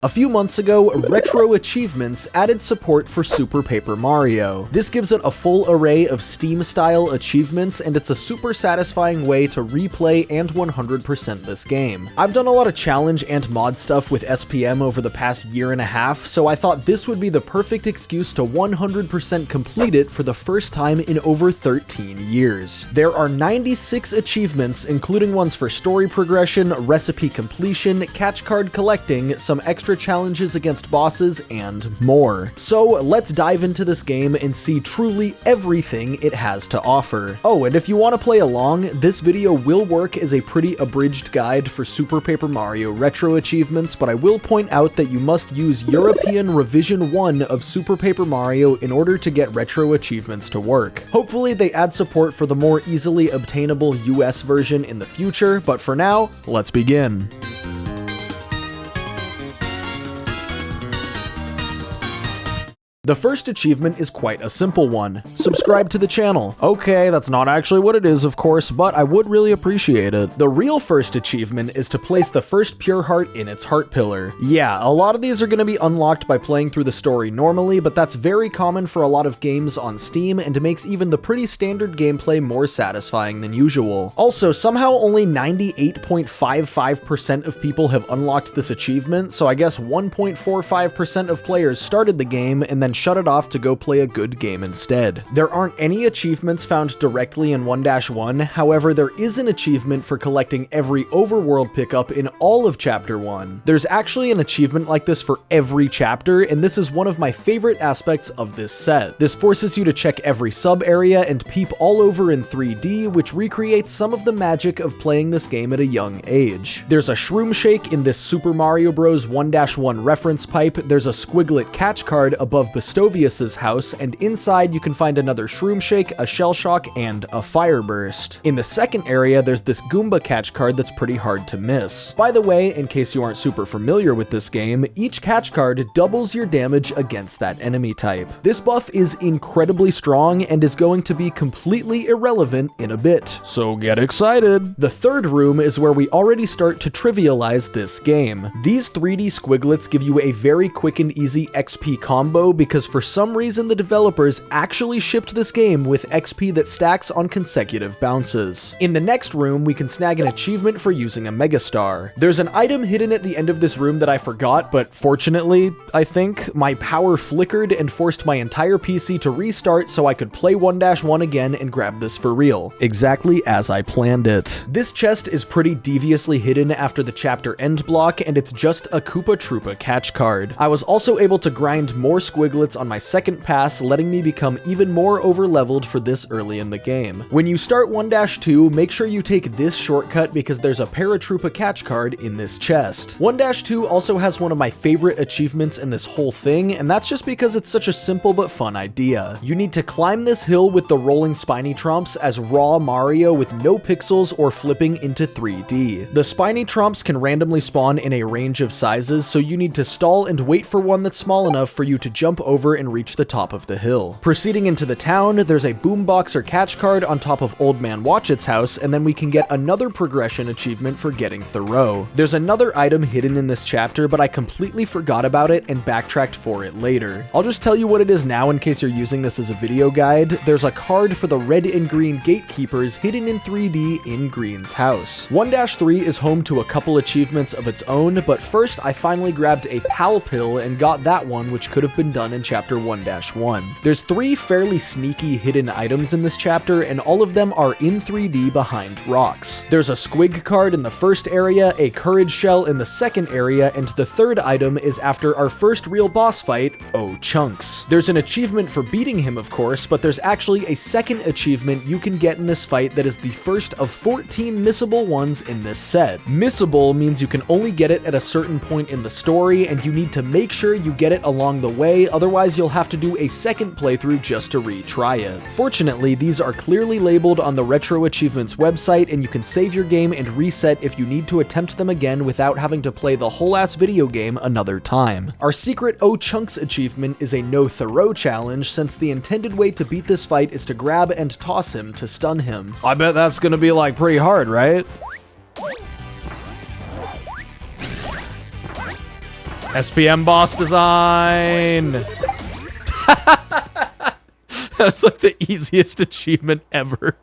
A few months ago, Retro Achievements added support for Super Paper Mario. This gives it a full array of Steam-style achievements, and it's a super satisfying way to replay and 100% this game. I've done a lot of challenge and mod stuff with SPM over the past year and a half, so I thought this would be the perfect excuse to 100% complete it for the first time in over 13 years. There are 96 achievements, including ones for story progression, recipe completion, catch card collecting, some extra challenges against bosses, and more. So let's dive into this game and see truly everything it has to offer. Oh, and if you want to play along, this video will work as a pretty abridged guide for Super Paper Mario Retro Achievements, but I will point out that you must use European Revision 1 of Super Paper Mario in order to get Retro Achievements to work. Hopefully they add support for the more easily obtainable US version in the future, but for now, let's begin. The first achievement is quite a simple one. Subscribe to the channel. Okay, that's not actually what it is, of course, but I would really appreciate it. The real first achievement is to place the first pure heart in its heart pillar. Yeah, a lot of these are going to be unlocked by playing through the story normally, but that's very common for a lot of games on Steam and makes even the pretty standard gameplay more satisfying than usual. Also, somehow only 98.55% of people have unlocked this achievement, so I guess 1.45% of players started the game and then shut it off to go play a good game instead. There aren't any achievements found directly in 1-1, however there is an achievement for collecting every overworld pickup in all of Chapter 1. There's actually an achievement like this for every chapter, and this is one of my favorite aspects of this set. This forces you to check every sub-area and peep all over in 3D, which recreates some of the magic of playing this game at a young age. There's a shroom shake in this Super Mario Bros. 1-1 reference pipe, there's a squiglet catch card above Bustovius's house, and inside you can find another shroom shake, a shell shock, and a fire burst. In the second area, there's this Goomba catch card that's pretty hard to miss. By the way, in case you aren't super familiar with this game, each catch card doubles your damage against that enemy type. This buff is incredibly strong and is going to be completely irrelevant in a bit, so get excited! The third room is where we already start to trivialize this game. These 3D squiglets give you a very quick and easy XP combo because for some reason the developers actually shipped this game with XP that stacks on consecutive bounces. In the next room, we can snag an achievement for using a Megastar. There's an item hidden at the end of this room that I forgot, but fortunately, I think, my power flickered and forced my entire PC to restart so I could play 1-1 again and grab this for real. Exactly as I planned it. This chest is pretty deviously hidden after the chapter end block, and it's just a Koopa Troopa catch card. I was also able to grind more squiglets on my second pass, letting me become even more over-leveled for this early in the game. When you start 1-2, make sure you take this shortcut because there's a Paratroopa catch card in this chest. 1-2 also has one of my favorite achievements in this whole thing, and that's just because it's such a simple but fun idea. You need to climb this hill with the rolling spiny tromps as raw Mario with no pixels or flipping into 3D. The spiny tromps can randomly spawn in a range of sizes, so you need to stall and wait for one that's small enough for you to jump over and reach the top of the hill. Proceeding into the town, there's a boomboxer catch card on top of Old Man Watchett's house, and then we can get another progression achievement for getting Thoreau. There's another item hidden in this chapter, but I completely forgot about it and backtracked for it later. I'll just tell you what it is now in case you're using this as a video guide. There's a card for the red and green gatekeepers hidden in 3D in Green's house. 1-3 is home to a couple achievements of its own, but first I finally grabbed a pal pill and got that one, which could have been done in Chapter 1-1. There's 3 fairly sneaky hidden items in this chapter, and all of them are in 3D behind rocks. There's a squig card in the first area, a courage shell in the second area, and the third item is after our first real boss fight, Oh Chunks. There's an achievement for beating him, of course, but there's actually a second achievement you can get in this fight that is the first of 14 missable ones in this set. Missable means you can only get it at a certain point in the story, and you need to make sure you get it along the way, otherwise you'll have to do a second playthrough just to retry it. Fortunately, these are clearly labeled on the Retro Achievements website, and you can save your game and reset if you need to attempt them again without having to play the whole ass video game another time. Our secret Oh Chunks achievement is a no Thoreau challenge, since the intended way to beat this fight is to grab and toss him to stun him. I bet that's gonna be like pretty hard, right? SPM boss design. That's like the easiest achievement ever.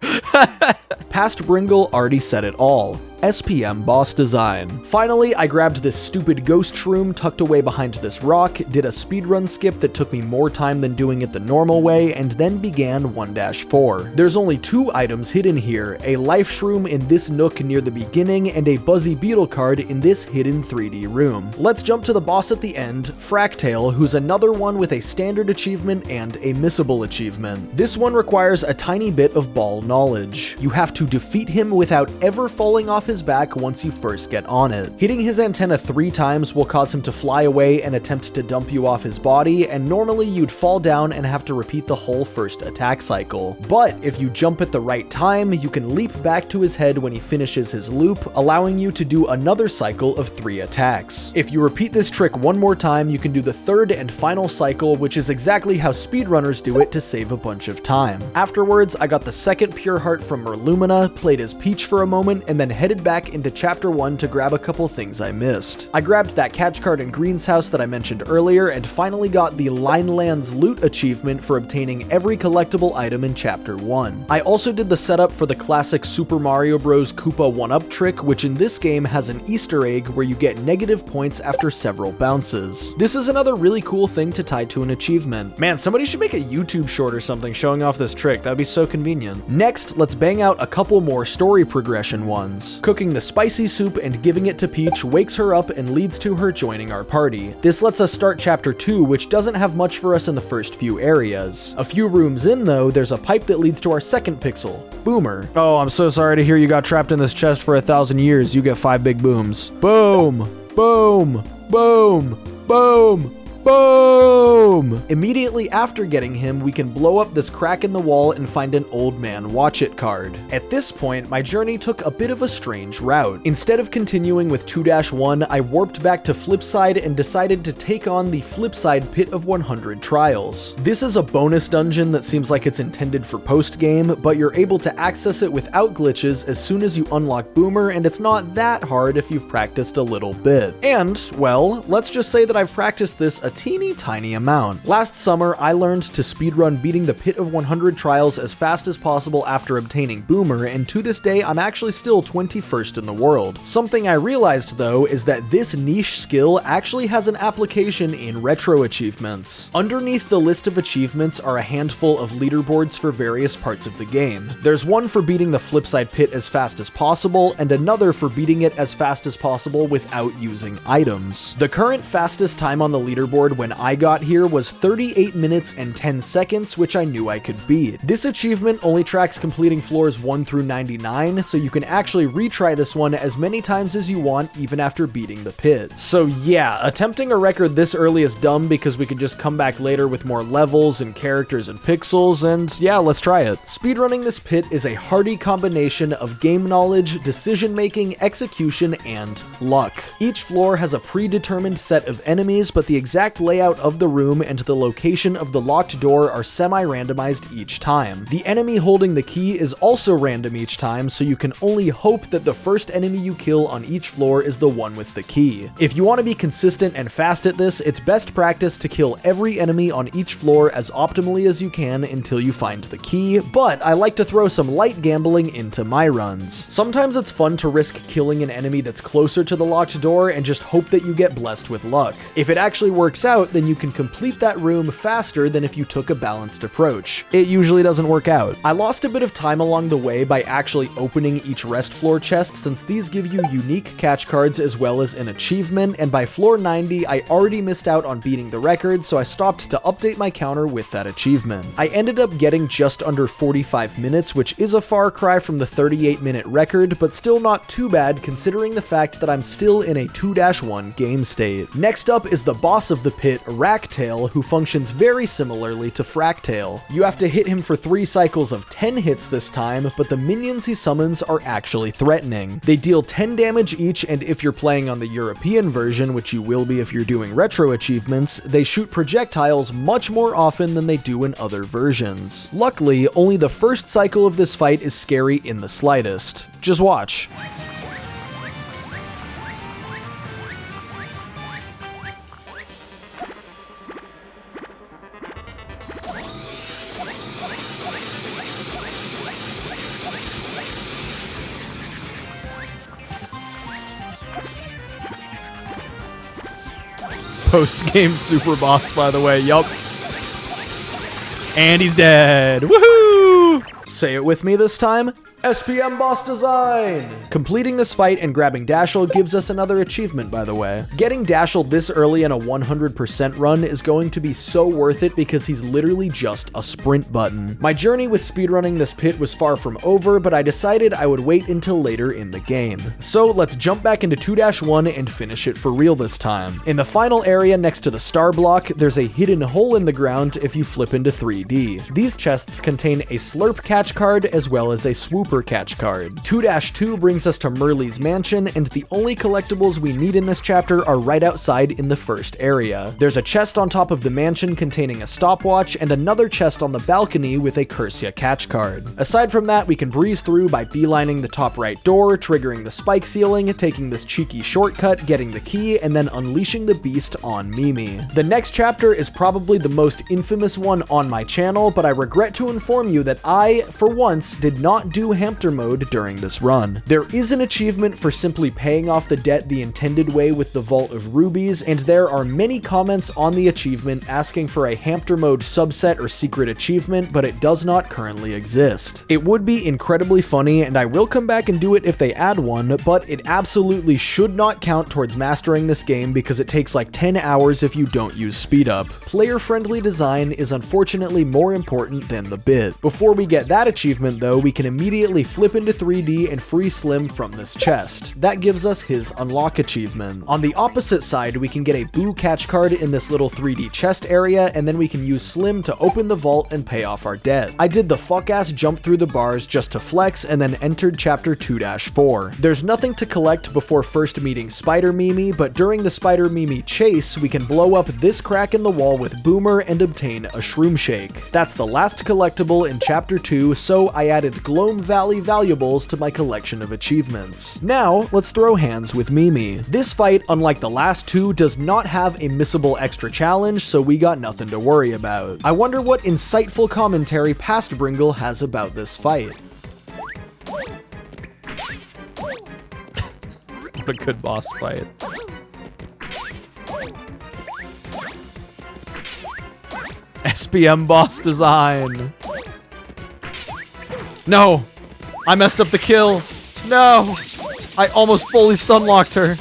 Past Bringle already said it all. SPM boss design. Finally, I grabbed this stupid ghost shroom tucked away behind this rock, did a speedrun skip that took me more time than doing it the normal way, and then began 1-4. There's only 2 items hidden here, a life shroom in this nook near the beginning, and a Buzzy Beetle card in this hidden 3D room. Let's jump to the boss at the end, Fractale, who's another one with a standard achievement and a missable achievement. This one requires a tiny bit of ball knowledge. You have to defeat him without ever falling off his back once you first get on it. Hitting his antenna 3 times will cause him to fly away and attempt to dump you off his body, and normally you'd fall down and have to repeat the whole first attack cycle. But if you jump at the right time, you can leap back to his head when he finishes his loop, allowing you to do another cycle of 3 attacks. If you repeat this trick one more time, you can do the 3rd and final cycle, which is exactly how speedrunners do it to save a bunch of time. Afterwards, I got the 2nd Pure Heart from Merlumina, played as Peach for a moment, and then headed back into Chapter 1 to grab a couple things I missed. I grabbed that catch card in Green's house that I mentioned earlier, and finally got the Linelands loot achievement for obtaining every collectible item in Chapter 1. I also did the setup for the classic Super Mario Bros. Koopa 1-up trick, which in this game has an Easter egg where you get negative points after several bounces. This is another really cool thing to tie to an achievement. Man, somebody should make a YouTube short or something showing off this trick. That'd be so convenient. Next, let's bang out a couple more story progression ones. Cooking the spicy soup and giving it to Peach wakes her up and leads to her joining our party. This lets us start Chapter 2, which doesn't have much for us in the first few areas. A few rooms in, though, there's a pipe that leads to our 2nd pixel, Boomer. Oh, I'm so sorry to hear you got trapped in this chest for 1,000 years. You get 5 big booms. Boom! Boom! Boom! Boom! Boom! Immediately after getting him, we can blow up this crack in the wall and find an Old Man Watch It card. At this point, my journey took a bit of a strange route. Instead of continuing with 2-1, I warped back to Flipside and decided to take on the Flipside Pit of 100 Trials. This is a bonus dungeon that seems like it's intended for post-game, but you're able to access it without glitches as soon as you unlock Boomer, and it's not that hard if you've practiced a little bit. And, well, let's just say that I've practiced this a teeny tiny amount. Last summer, I learned to speedrun beating the Pit of 100 Trials as fast as possible after obtaining Boomer, and to this day, I'm actually still 21st in the world. Something I realized, though, is that this niche skill actually has an application in retro achievements. Underneath the list of achievements are a handful of leaderboards for various parts of the game. There's one for beating the Flipside Pit as fast as possible, and another for beating it as fast as possible without using items. The current fastest time on the leaderboard when I got here was 38 minutes and 10 seconds, which I knew I could beat. This achievement only tracks completing floors 1 through 99, so you can actually retry this one as many times as you want even after beating the pit. So yeah, attempting a record this early is dumb because we could just come back later with more levels and characters and pixels, and yeah, let's try it. Speedrunning this pit is a hearty combination of game knowledge, decision making, execution, and luck. Each floor has a predetermined set of enemies, but the exact layout of the room and the location of the locked door are semi-randomized each time. The enemy holding the key is also random each time, so you can only hope that the first enemy you kill on each floor is the one with the key. If you want to be consistent and fast at this, it's best practice to kill every enemy on each floor as optimally as you can until you find the key, but I like to throw some light gambling into my runs. Sometimes it's fun to risk killing an enemy that's closer to the locked door and just hope that you get blessed with luck. If it actually works out, then you can complete that room faster than if you took a balanced approach. It usually doesn't work out. I lost a bit of time along the way by actually opening each rest floor chest, since these give you unique catch cards as well as an achievement, and by floor 90 I already missed out on beating the record, so I stopped to update my counter with that achievement. I ended up getting just under 45 minutes, which is a far cry from the 38-minute record, but still not too bad considering the fact that I'm still in a 2-1 game state. Next up is the boss of the pit, Racktale, who functions very similarly to Fractale. You have to hit him for 3 cycles of 10 hits this time, but the minions he summons are actually threatening. They deal 10 damage each, and if you're playing on the European version, which you will be if you're doing retro achievements, they shoot projectiles much more often than they do in other versions. Luckily, only the first cycle of this fight is scary in the slightest. Just watch. post-game super boss, by the way. Yup. And he's dead. Woohoo! Say it with me this time. SPM Boss Design! Completing this fight and grabbing Dashel gives us another achievement, by the way. Getting Dashel this early in a 100% run is going to be so worth it because he's literally just a sprint button. My journey with speedrunning this pit was far from over, but I decided I would wait until later in the game. So let's jump back into 2-1 and finish it for real this time. In the final area next to the star block, there's a hidden hole in the ground if you flip into 3D. These chests contain a slurp catch card as well as a swooper catch card. 2-2 brings us to Merle's mansion, and the only collectibles we need in this chapter are right outside in the first area. There's a chest on top of the mansion containing a stopwatch, and another chest on the balcony with a Cursia catch card. Aside from that, we can breeze through by beelining the top right door, triggering the spike ceiling, taking this cheeky shortcut, getting the key, and then unleashing the beast on Mimi. The next chapter is probably the most infamous one on my channel, but I regret to inform you that I, for once, did not do Hamster mode during this run. There is an achievement for simply paying off the debt the intended way with the Vault of Rubies, and there are many comments on the achievement asking for a Hamster mode subset or secret achievement, but it does not currently exist. It would be incredibly funny, and I will come back and do it if they add one, but it absolutely should not count towards mastering this game because it takes like 10 hours if you don't use speed up. Player-friendly design is unfortunately more important than the bit. Before we get that achievement though, we can immediately flip into 3D and free Slim from this chest. That gives us his unlock achievement. On the opposite side, we can get a Boo catch card in this little 3D chest area, and then we can use Slim to open the vault and pay off our debt. I did the fuck-ass jump through the bars just to flex and then entered chapter 2-4. There's nothing to collect before first meeting Spider Mimi, but during the Spider Mimi chase, we can blow up this crack in the wall with Boomer and obtain a Shroom Shake. That's the last collectible in chapter 2, so I added Gloam Valley valuables to my collection of achievements. Now, let's throw hands with Mimi. This fight, unlike the last two, does not have a missable extra challenge, so we got nothing to worry about. I wonder what insightful commentary past Bringle has about this fight. What a good boss fight. SPM Boss Design. No! I messed up the kill. No! I almost fully stun-locked her.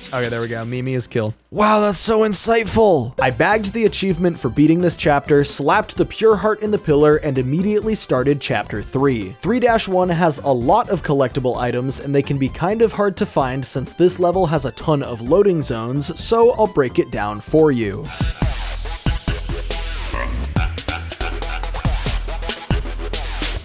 Okay, there we go. Mimi is killed. Wow, that's so insightful. I bagged the achievement for beating this chapter, slapped the pure heart in the pillar, and immediately started chapter 3. 3-1 has a lot of collectible items, and they can be kind of hard to find since this level has a ton of loading zones, so I'll break it down for you.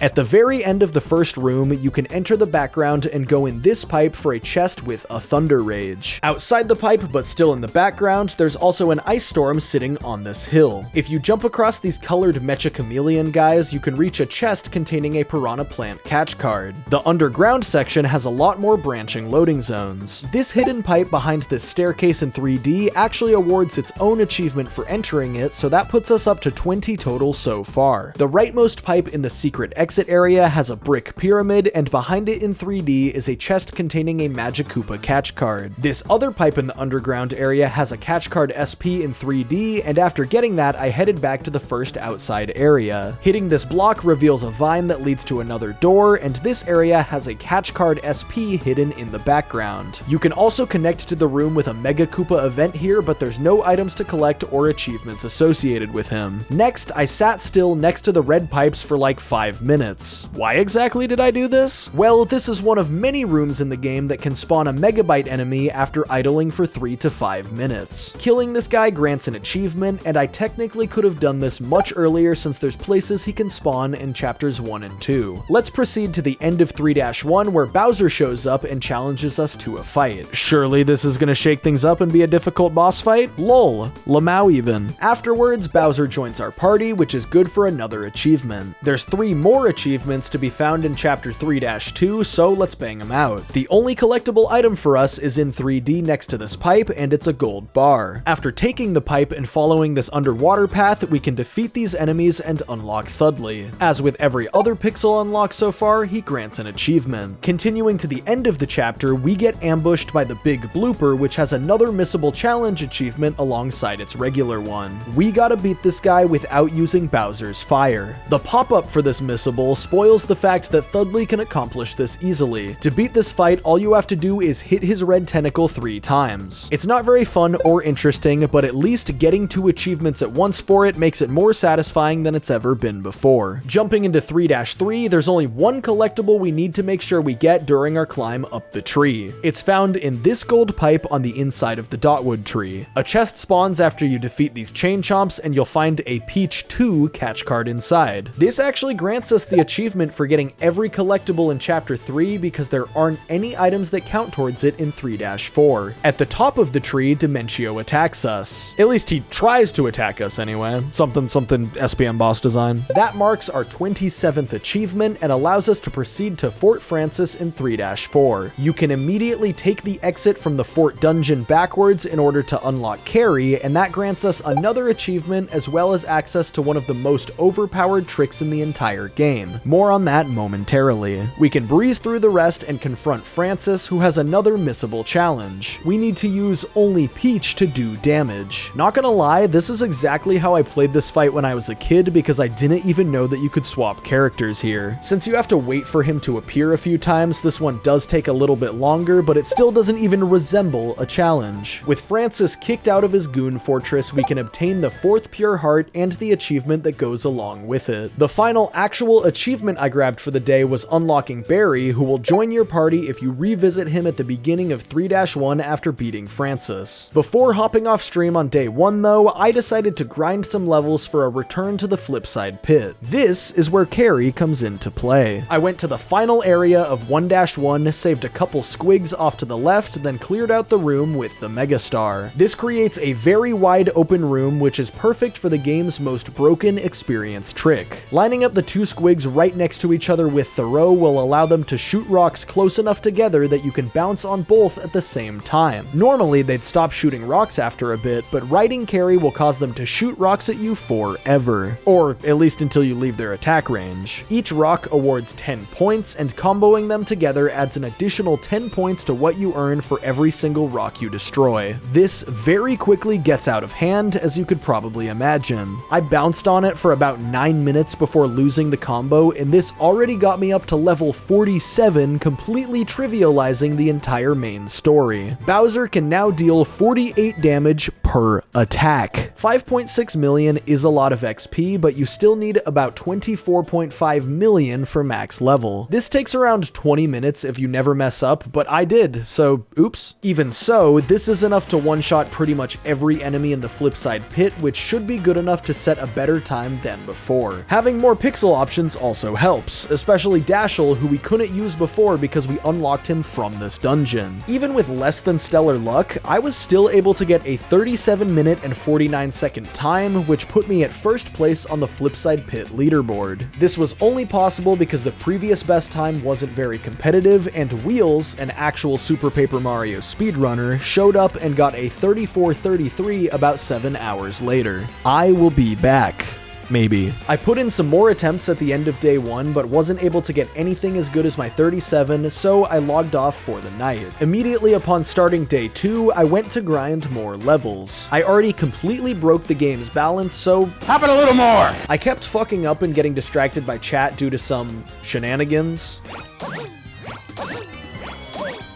At the very end of the first room, you can enter the background and go in this pipe for a chest with a Thunder Rage. Outside the pipe, but still in the background, there's also an Ice Storm sitting on this hill. If you jump across these colored Mecha Chameleon guys, you can reach a chest containing a Piranha Plant catch card. The underground section has a lot more branching loading zones. This hidden pipe behind this staircase in 3D actually awards its own achievement for entering it, so that puts us up to 20 total so far. The rightmost pipe in the secret exit area has a brick pyramid, and behind it in 3D is a chest containing a Magic Koopa catch card. This other pipe in the underground area has a catch card SP in 3D, and after getting that, I headed back to the first outside area. Hitting this block reveals a vine that leads to another door, and this area has a catch card SP hidden in the background. You can also connect to the room with a Mega Koopa event here, but there's no items to collect or achievements associated with him. Next, I sat still next to the red pipes for like 5 minutes. Why exactly did I do this? Well, this is one of many rooms in the game that can spawn a Megabyte enemy after idling for 3 to 5 minutes. Killing this guy grants an achievement, and I technically could have done this much earlier since there's places he can spawn in chapters 1 and 2. Let's proceed to the end of 3-1 where Bowser shows up and challenges us to a fight. Surely this is gonna shake things up and be a difficult boss fight? Lol. Lamau even. Afterwards, Bowser joins our party, which is good for another achievement. There's 3 more achievements to be found in Chapter 3-2, so let's bang them out. The only collectible item for us is in 3D next to this pipe, and it's a gold bar. After taking the pipe and following this underwater path, we can defeat these enemies and unlock Thudley. As with every other pixel unlock so far, he grants an achievement. Continuing to the end of the chapter, we get ambushed by the big blooper, which has another missable challenge achievement alongside its regular one. We gotta beat this guy without using Bowser's fire. The pop-up for this missable spoils the fact that Thudley can accomplish this easily. To beat this fight, all you have to do is hit his red tentacle 3 times. It's not very fun or interesting, but at least getting 2 achievements at once for it makes it more satisfying than it's ever been before. Jumping into 3-3, there's only one collectible we need to make sure we get during our climb up the tree. It's found in this gold pipe on the inside of the Dotwood tree. A chest spawns after you defeat these chain chomps, and you'll find a Peach 2 catch card inside. This actually grants us the achievement for getting every collectible in Chapter 3 because there aren't any items that count towards it in 3-4. At the top of the tree, Dimentio attacks us. At least he tries to attack us anyway. Something SPM boss design. That marks our 27th achievement and allows us to proceed to Fort Francis in 3-4. You can immediately take the exit from the fort dungeon backwards in order to unlock Carrie, and that grants us another achievement as well as access to one of the most overpowered tricks in the entire game. More on that momentarily. We can breeze through the rest and confront Francis, who has another missable challenge. We need to use only Peach to do damage. Not gonna lie, this is exactly how I played this fight when I was a kid because I didn't even know that you could swap characters here. Since you have to wait for him to appear a few times, this one does take a little bit longer, but it still doesn't even resemble a challenge. With Francis kicked out of his goon fortress, we can obtain the 4th pure heart and the achievement that goes along with it. The final actual achievement I grabbed for the day was unlocking Barry, who will join your party if you revisit him at the beginning of 3-1 after beating Francis. Before hopping off stream on day 1 though, I decided to grind some levels for a return to the Flipside Pit. This is where Carrie comes into play. I went to the final area of 1-1, saved a couple squigs off to the left, then cleared out the room with the Megastar. This creates a very wide open room, which is perfect for the game's most broken experience trick. Lining up the 2 squigs right next to each other with Thoreau will allow them to shoot rocks close enough together that you can bounce on both at the same time. Normally, they'd stop shooting rocks after a bit, but riding Carrie will cause them to shoot rocks at you forever. Or at least until you leave their attack range. Each rock awards 10 points, and comboing them together adds an additional 10 points to what you earn for every single rock you destroy. This very quickly gets out of hand, as you could probably imagine. I bounced on it for about 9 minutes before losing the combo, and this already got me up to level 47, completely trivializing the entire main story. Bowser can now deal 48 damage per attack. 5.6 million is a lot of XP, but you still need about 24.5 million for max level. This takes around 20 minutes if you never mess up, but I did, so oops. Even so, this is enough to one-shot pretty much every enemy in the Flipside Pit, which should be good enough to set a better time than before. Having more pixel options also helps, especially Dashel, who we couldn't use before because we unlocked him from this dungeon. Even with less than stellar luck, I was still able to get a 37-minute and 49-second time, which put me at first place on the Flipside Pit leaderboard. This was only possible because the previous best time wasn't very competitive, and Wheels, an actual Super Paper Mario speedrunner, showed up and got a 34:33 about 7 hours later. I will be back. Maybe. I put in some more attempts at the end of day 1, but wasn't able to get anything as good as my 37, so I logged off for the night. Immediately upon starting day 2, I went to grind more levels. I already completely broke the game's balance, so pop it a little more! I kept fucking up and getting distracted by chat due to some shenanigans.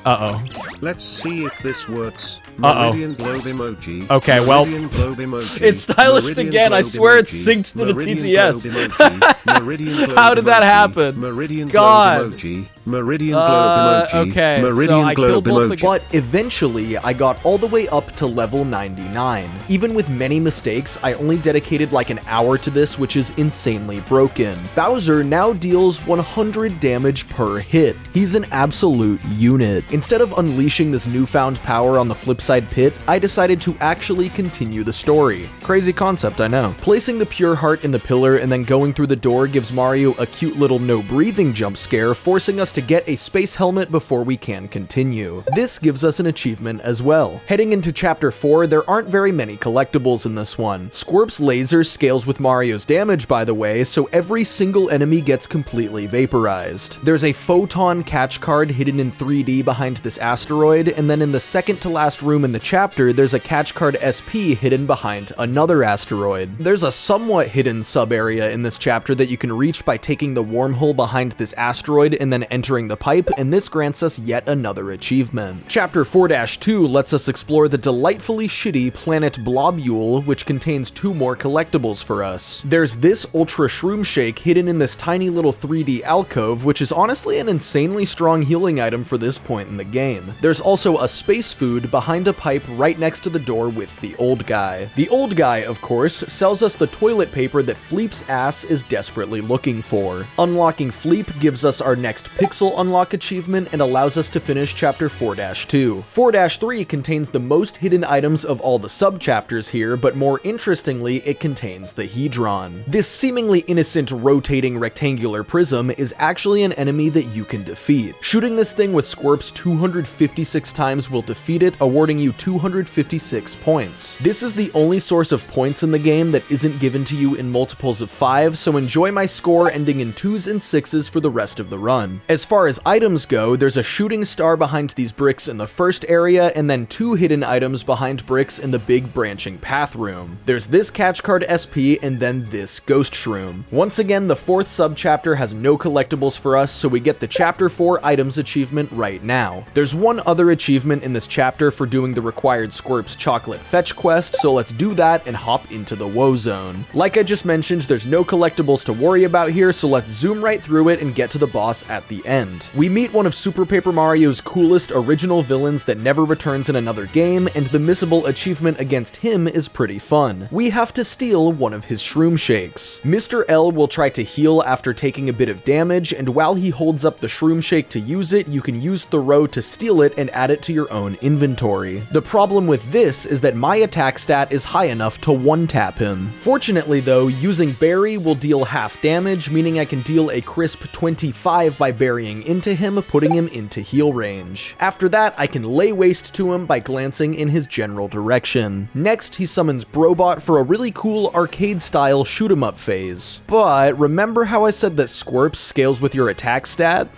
Uh-oh. Let's see if this works. Uh-oh. Meridian globe emoji. Okay, well, Meridian globe emoji. it's stylished Meridian again. I globe swear it's emoji. synced to the Meridian TTS. globe emoji. Meridian globe How did that emoji. happen? Meridian God. globe emoji. Meridian globe emoji. Okay, Meridian so I globe killed both the... emoji. But eventually, I got all the way up to level 99. Even with many mistakes, I only dedicated like an hour to this, which is insanely broken. Bowser now deals 100 damage per hit. He's an absolute unit. Instead of unleashing unleashing this newfound power on the Flipside Pit, I decided to actually continue the story. Crazy concept, I know. Placing the pure heart in the pillar and then going through the door gives Mario a cute little no-breathing jump scare, forcing us to get a space helmet before we can continue. This gives us an achievement as well. Heading into Chapter 4, there aren't very many collectibles in this one. Squirp's laser scales with Mario's damage, by the way, so every single enemy gets completely vaporized. There's a photon catch card hidden in 3D behind this asteroid, and then in the second to last room in the chapter, there's a catch card SP hidden behind another asteroid. There's a somewhat hidden sub-area in this chapter that you can reach by taking the wormhole behind this asteroid and then entering the pipe, and this grants us yet another achievement. Chapter 4-2 lets us explore the delightfully shitty planet Blobule, which contains 2 more collectibles for us. There's this Ultra Shroom Shake hidden in this tiny little 3D alcove, which is honestly an insanely strong healing item for this point in the game. There's also a space food behind a pipe right next to the door with the old guy. The old guy, of course, sells us the toilet paper that Fleep's ass is desperately looking for. Unlocking Fleep gives us our next pixel unlock achievement and allows us to finish Chapter 4-2. 4-3 contains the most hidden items of all the sub-chapters here, but more interestingly, it contains the Hedron. This seemingly innocent rotating rectangular prism is actually an enemy that you can defeat. Shooting this thing with Squirps 256 times will defeat it, awarding you 256 points. This is the only source of points in the game that isn't given to you in multiples of 5, so enjoy my score ending in 2s and 6s for the rest of the run. As far as items go, there's a shooting star behind these bricks in the first area, and then 2 hidden items behind bricks in the big branching path room. There's this catch card SP, and then this ghost shroom. Once again, the 4th sub-chapter has no collectibles for us, so we get the Chapter 4 items achievement right now. There's one other achievement in this chapter for doing the required Squirp's chocolate fetch quest, so let's do that and hop into the woe zone. Like I just mentioned, there's no collectibles to worry about here, so let's zoom right through it and get to the boss at the end. We meet one of Super Paper Mario's coolest original villains that never returns in another game, and the missable achievement against him is pretty fun. We have to steal one of his shroom shakes. Mr. L will try to heal after taking a bit of damage, and while he holds up the shroom shake to use it, you can use Thoreau to steal it and add it to your own inventory. The problem with this is that my attack stat is high enough to one-tap him. Fortunately though, using Berry will deal half damage, meaning I can deal a crisp 25 by burying into him, putting him into heal range. After that, I can lay waste to him by glancing in his general direction. Next, he summons Brobot for a really cool arcade-style shoot-'em-up phase. But remember how I said that Squirps scales with your attack stat?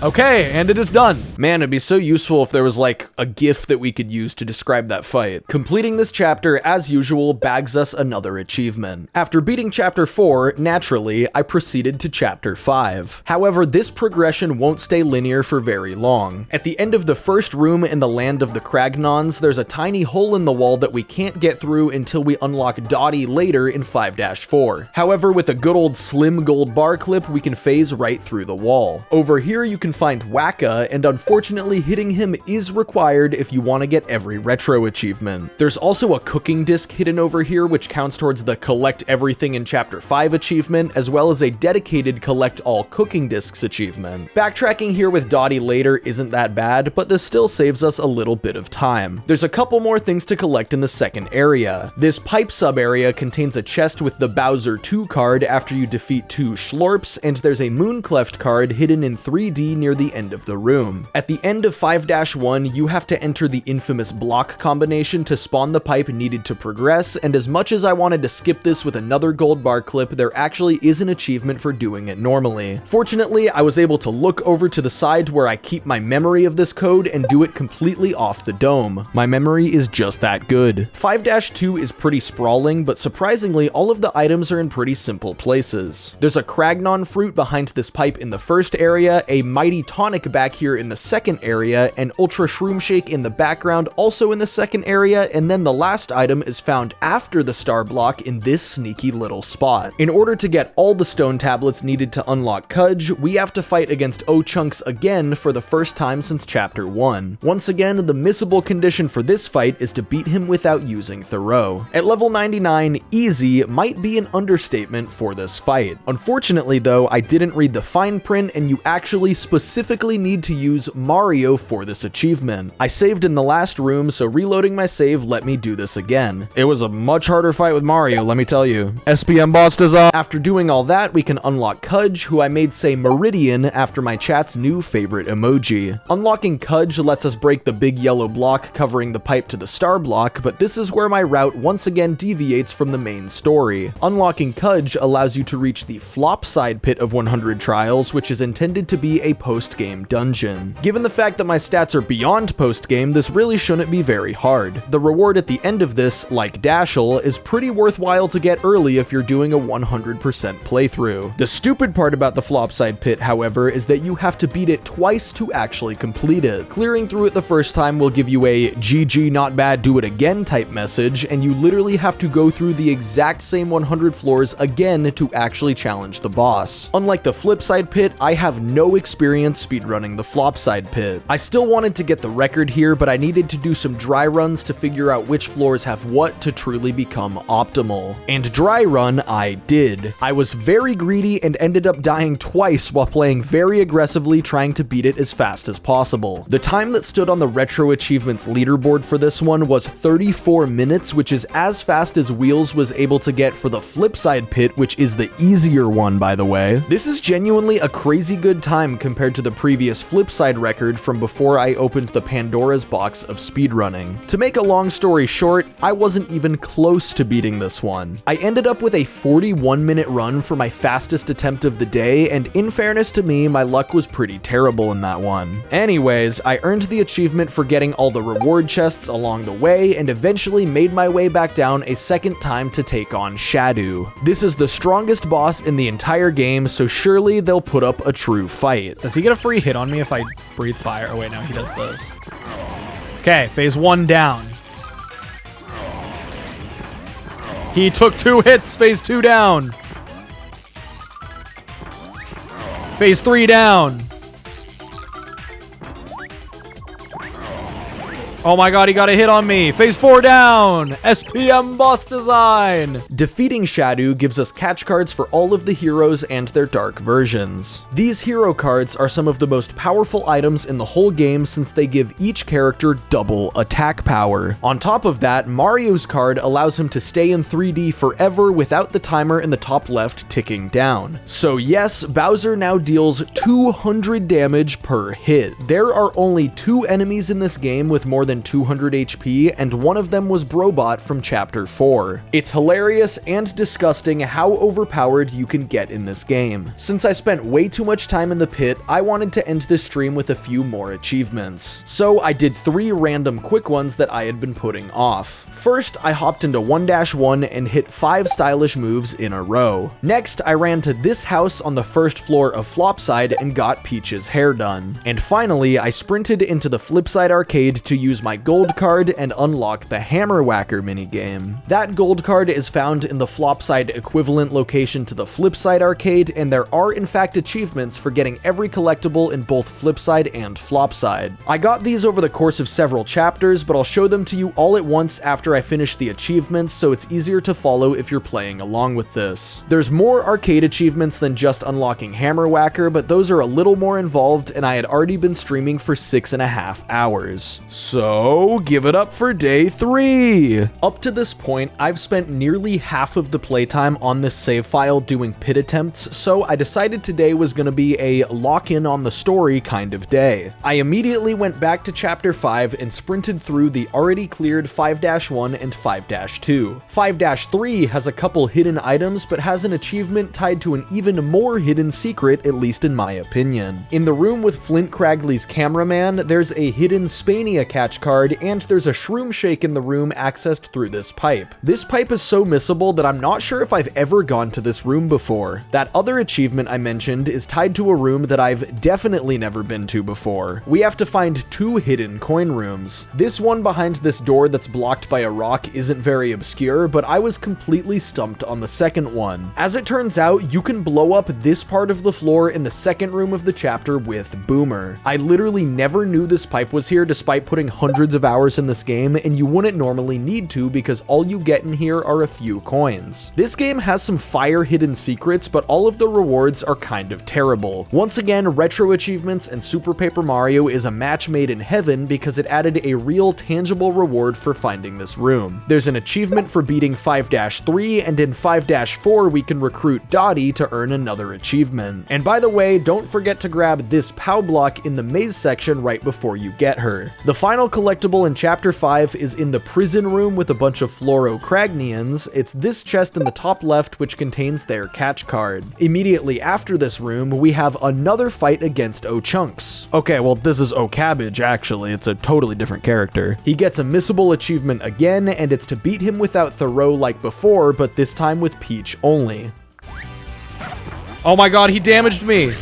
Okay, and it is done. Man, it'd be so useful if there was like a GIF that we could use to describe that fight. Completing this chapter, as usual, bags us another achievement. After beating Chapter 4, naturally, I proceeded to Chapter 5. However, this progression won't stay linear for very long. At the end of the first room in the land of the Cragnons, there's a tiny hole in the wall that we can't get through until we unlock Dottie later in 5-4. However, with a good old slim gold bar clip, we can phase right through the wall. Over here, you can find Wacka, and unfortunately hitting him is required if you want to get every retro achievement. There's also a cooking disc hidden over here which counts towards the collect everything in Chapter 5 achievement, as well as a dedicated collect all cooking discs achievement. Backtracking here with Dottie later isn't that bad, but this still saves us a little bit of time. There's a couple more things to collect in the second area. This pipe sub area contains a chest with the Bowser 2 card after you defeat 2 Schlorps, and there's a Mooncleft card hidden in 3D near the end of the room. At the end of 5-1, you have to enter the infamous block combination to spawn the pipe needed to progress, and as much as I wanted to skip this with another gold bar clip, there actually is an achievement for doing it normally. Fortunately, I was able to look over to the side where I keep my memory of this code and do it completely off the dome. My memory is just that good. 5-2 is pretty sprawling, but surprisingly, all of the items are in pretty simple places. There's a Cragnon fruit behind this pipe in the first area, a Mighty Tonic back here in the second area, an Ultra Shroom Shake in the background also in the second area, and then the last item is found after the star block in this sneaky little spot. In order to get all the stone tablets needed to unlock Cudge, we have to fight against O-Chunks again for the first time since Chapter 1. Once again, the missable condition for this fight is to beat him without using Thoreau. At level 99, easy might be an understatement for this fight. Unfortunately though, I didn't read the fine print and you actually specifically need to use Mario for this achievement. I saved in the last room, so reloading my save let me do this again. It was a much harder fight with Mario, let me tell you. SPM boss design. After doing all that, we can unlock Cudge, who I made say Meridian after my chat's new favorite emoji. Unlocking Cudge lets us break the big yellow block covering the pipe to the star block, but this is where my route once again deviates from the main story. Unlocking Cudge allows you to reach the Flopside Pit of 100 trials, which is intended to be a post-game dungeon. Given the fact that my stats are beyond post-game, this really shouldn't be very hard. The reward at the end of this, like Dashel, is pretty worthwhile to get early if you're doing a 100% playthrough. The stupid part about the Flopside Pit, however, is that you have to beat it twice to actually complete it. Clearing through it the first time will give you a GG not bad do it again type message, and you literally have to go through the exact same 100 floors again to actually challenge the boss. Unlike the Flipside Pit, I have no experience speedrunning the Flopside Pit. I still wanted to get the record here, but I needed to do some dry runs to figure out which floors have what to truly become optimal. And dry run I did. I was very greedy and ended up dying twice while playing very aggressively trying to beat it as fast as possible. The time that stood on the Retro Achievements leaderboard for this one was 34 minutes, which is as fast as Wheels was able to get for the Flipside Pit, which is the easier one, by the way. This is genuinely a crazy good time compared to the previous Flipside record from before I opened the Pandora's box of speedrunning. To make a long story short, I wasn't even close to beating this one. I ended up with a 41-minute run for my fastest attempt of the day, and in fairness to me, my luck was pretty terrible in that one. Anyways, I earned the achievement for getting all the reward chests along the way, and eventually made my way back down a second time to take on Shadow. This is the strongest boss in the entire game, so surely they'll put up a true fight. Does he get a free hit on me if I breathe fire? Oh wait, no, he does this. Okay, phase 1 down. He took 2 hits, phase 2 down. Phase 3 down. Oh my god, he got a hit on me. Phase 4 down. SPM boss design. Defeating Shadow gives us catch cards for all of the heroes and their dark versions. These hero cards are some of the most powerful items in the whole game since they give each character double attack power. On top of that, Mario's card allows him to stay in 3D forever without the timer in the top left ticking down. So yes, Bowser now deals 200 damage per hit. There are only 2 enemies in this game with more than 200 HP, and one of them was Brobot from Chapter 4. It's hilarious and disgusting how overpowered you can get in this game. Since I spent way too much time in the pit, I wanted to end this stream with a few more achievements. So I did 3 random quick ones that I had been putting off. First, I hopped into 1-1 and hit 5 stylish moves in a row. Next, I ran to this house on the first floor of Flopside and got Peach's hair done. And finally, I sprinted into the Flipside Arcade to use my gold card and unlock the Hammer Whacker minigame. That gold card is found in the Flopside equivalent location to the Flipside Arcade, and there are in fact achievements for getting every collectible in both Flipside and Flopside. I got these over the course of several chapters, but I'll show them to you all at once after I finish the achievements, so it's easier to follow if you're playing along with this. There's more arcade achievements than just unlocking Hammer Whacker, but those are a little more involved, and I had already been streaming for 6.5 hours. So give it up for day 3! Up to this point, I've spent nearly half of the playtime on this save file doing pit attempts, so I decided today was going to be a lock-in on the story kind of day. I immediately went back to Chapter 5 and sprinted through the already cleared 5-1 and 5-2. 5-3 has a couple hidden items, but has an achievement tied to an even more hidden secret, at least in my opinion. In the room with Flint Cragley's cameraman, there's a hidden Spania catch card, and there's a shroom shake in the room accessed through this pipe. This pipe is so missable that I'm not sure if I've ever gone to this room before. That other achievement I mentioned is tied to a room that I've definitely never been to before. We have to find 2 hidden coin rooms. This one behind this door that's blocked by a rock isn't very obscure, but I was completely stumped on the second one. As it turns out, you can blow up this part of the floor in the second room of the chapter with Boomer. I literally never knew this pipe was here despite putting hundreds hundreds of hours in this game, and you wouldn't normally need to because all you get in here are a few coins. This game has some fire hidden secrets, but all of the rewards are kind of terrible. Once again, retro achievements and Super Paper Mario is a match made in heaven because it added a real tangible reward for finding this room. There's an achievement for beating 5-3, and in 5-4 we can recruit Dottie to earn another achievement. And by the way, don't forget to grab this POW block in the maze section right before you get her. The final collectible in Chapter 5 is in the prison room with a bunch of Fluorocragnians. It's this chest in the top left which contains their catch card. Immediately after this room, we have another fight against O'Chunks. Okay, well this is O'Cabbage actually, it's a totally different character. He gets a missable achievement again, and it's to beat him without Thoreau like before, but this time with Peach only. Oh my god, he damaged me.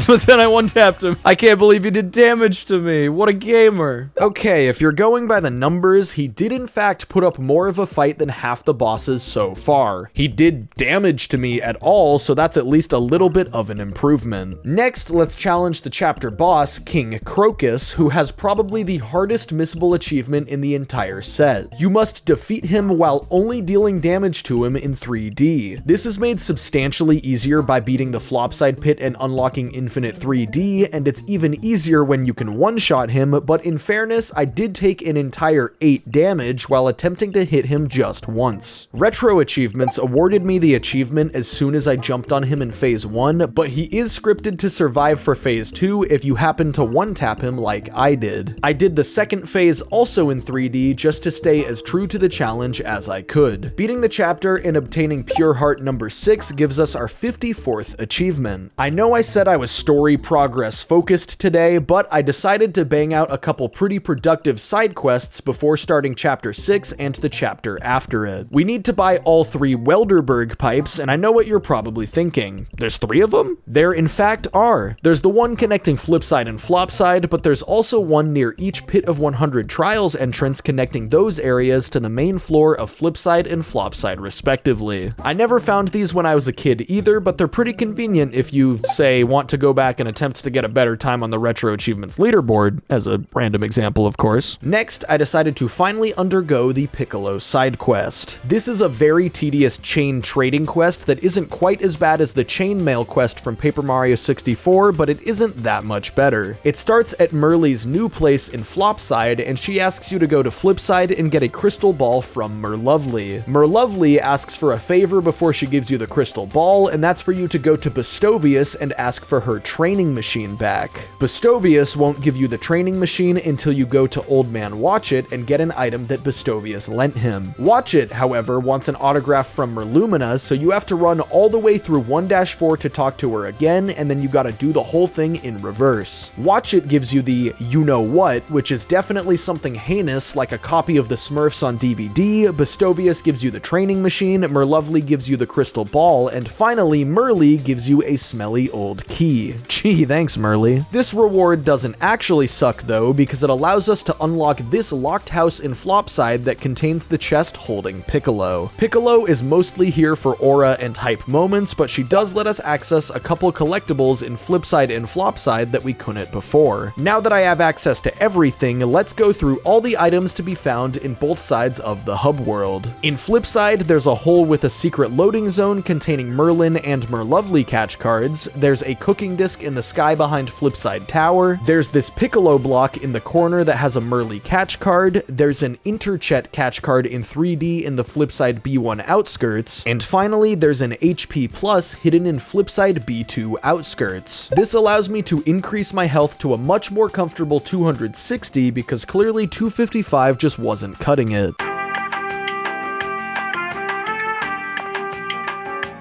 But then I one-tapped him. I can't believe he did damage to me. What a gamer. Okay, if you're going by the numbers, he did in fact put up more of a fight than half the bosses so far. He did damage to me at all, so that's at least a little bit of an improvement. Next, let's challenge the chapter boss, King Crocus, who has probably the hardest missable achievement in the entire set. You must defeat him while only dealing damage to him in 3D. This is made substantially easier by beating the Flopside Pit and unlocking infinite 3D, and it's even easier when you can one-shot him, but in fairness, I did take an entire 8 damage while attempting to hit him just once. Retro Achievements awarded me the achievement as soon as I jumped on him in Phase 1, but he is scripted to survive for Phase 2 if you happen to one-tap him like I did. I did the second phase also in 3D just to stay as true to the challenge as I could. Beating the chapter and obtaining Pure Heart number 6 gives us our 54th achievement. I know I said I was story progress focused today, but I decided to bang out a couple pretty productive side quests before starting chapter 6 and the chapter after it. We need to buy all 3 Welderberg pipes, and I know what you're probably thinking. There's 3 of them? There in fact are. There's the one connecting Flipside and Flopside, but there's also one near each Pit of 100 Trials entrance connecting those areas to the main floor of Flipside and Flopside respectively. I never found these when I was a kid either, but they're pretty convenient if you, say, want to go back and attempt to get a better time on the Retro Achievements leaderboard, as a random example of course. Next, I decided to finally undergo the Piccolo side quest. This is a very tedious chain trading quest that isn't quite as bad as the chainmail quest from Paper Mario 64, but it isn't that much better. It starts at Merly's new place in Flopside, and she asks you to go to Flipside and get a crystal ball from Merlovely. Merlovely asks for a favor before she gives you the crystal ball, and that's for you to go to Bestovius and ask for her training machine back. Bestovius won't give you the training machine until you go to Old Man Watchit and get an item that Bestovius lent him. Watchit, however, wants an autograph from Merlumina, so you have to run all the way through 1-4 to talk to her again, and then you gotta do the whole thing in reverse. Watchit gives you the you-know-what, which is definitely something heinous like a copy of the Smurfs on DVD, Bestovius gives you the training machine, Merlovely gives you the crystal ball, and finally Merly gives you a smelly old key. Gee, thanks Merly. This reward doesn't actually suck though, because it allows us to unlock this locked house in Flopside that contains the chest holding Piccolo. Piccolo is mostly here for aura and hype moments, but she does let us access a couple collectibles in Flipside and Flopside that we couldn't before. Now that I have access to everything, let's go through all the items to be found in both sides of the hub world. In Flipside, there's a hole with a secret loading zone containing Merlin and Merlovely catch cards. There's a cooking disc in the sky behind Flipside Tower. There's this Piccolo block in the corner that has a Merly catch card. There's an Interchet catch card in 3D in the Flipside B1 outskirts. And finally, there's an HP Plus hidden in Flipside B2 outskirts. This allows me to increase my health to a much more comfortable 260 because clearly 255 just wasn't cutting it.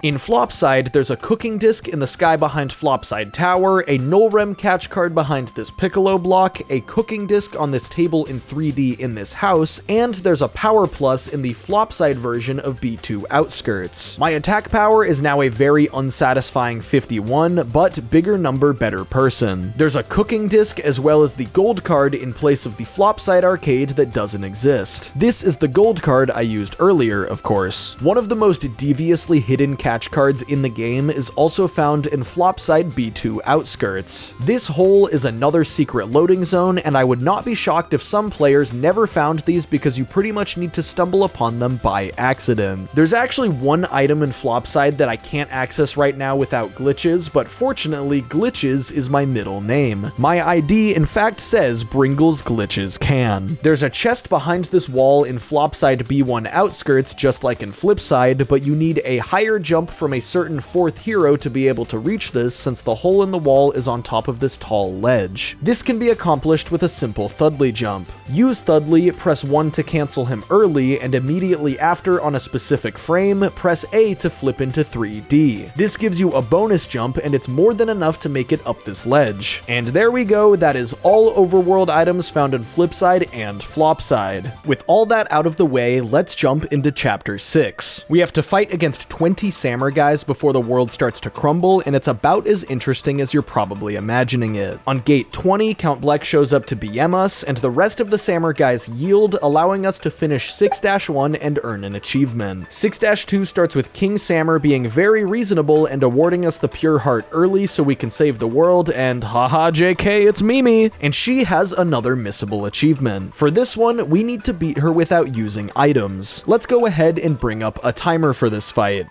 In Flopside, there's a cooking disc in the sky behind Flopside Tower, a Nullrem catch card behind this Piccolo block, a cooking disc on this table in 3D in this house, and there's a Power Plus in the Flopside version of B2 Outskirts. My attack power is now a very unsatisfying 51, but bigger number, better person. There's a cooking disc as well as the gold card in place of the Flopside Arcade that doesn't exist. This is the gold card I used earlier, of course. One of the most deviously hidden catch catch cards in the game is also found in Flopside B2 Outskirts. This hole is another secret loading zone, and I would not be shocked if some players never found these because you pretty much need to stumble upon them by accident. There's actually one item in Flopside that I can't access right now without glitches, but fortunately Glitches is my middle name. My ID in fact says Bringle's Glitches Can. There's a chest behind this wall in Flopside B1 Outskirts just like in Flipside, but you need a higher jump from a certain fourth hero to be able to reach this since the hole in the wall is on top of this tall ledge. This can be accomplished with a simple Thudley jump. Use Thudley, press 1 to cancel him early, and immediately after on a specific frame, press A to flip into 3D. This gives you a bonus jump and it's more than enough to make it up this ledge. And there we go, that is all overworld items found in Flipside and Flopside. With all that out of the way, let's jump into Chapter 6. We have to fight against 20 Samurais before the world starts to crumble, and it's about as interesting as you're probably imagining it. On gate 20, Count Bleck shows up to BM us, and the rest of the Samurais yield, allowing us to finish 6-1 and earn an achievement. 6-2 starts with King Samur being very reasonable and awarding us the Pure Heart early so we can save the world, and haha JK, it's Mimi! And she has another missable achievement. For this one, we need to beat her without using items. Let's go ahead and bring up a timer for this fight.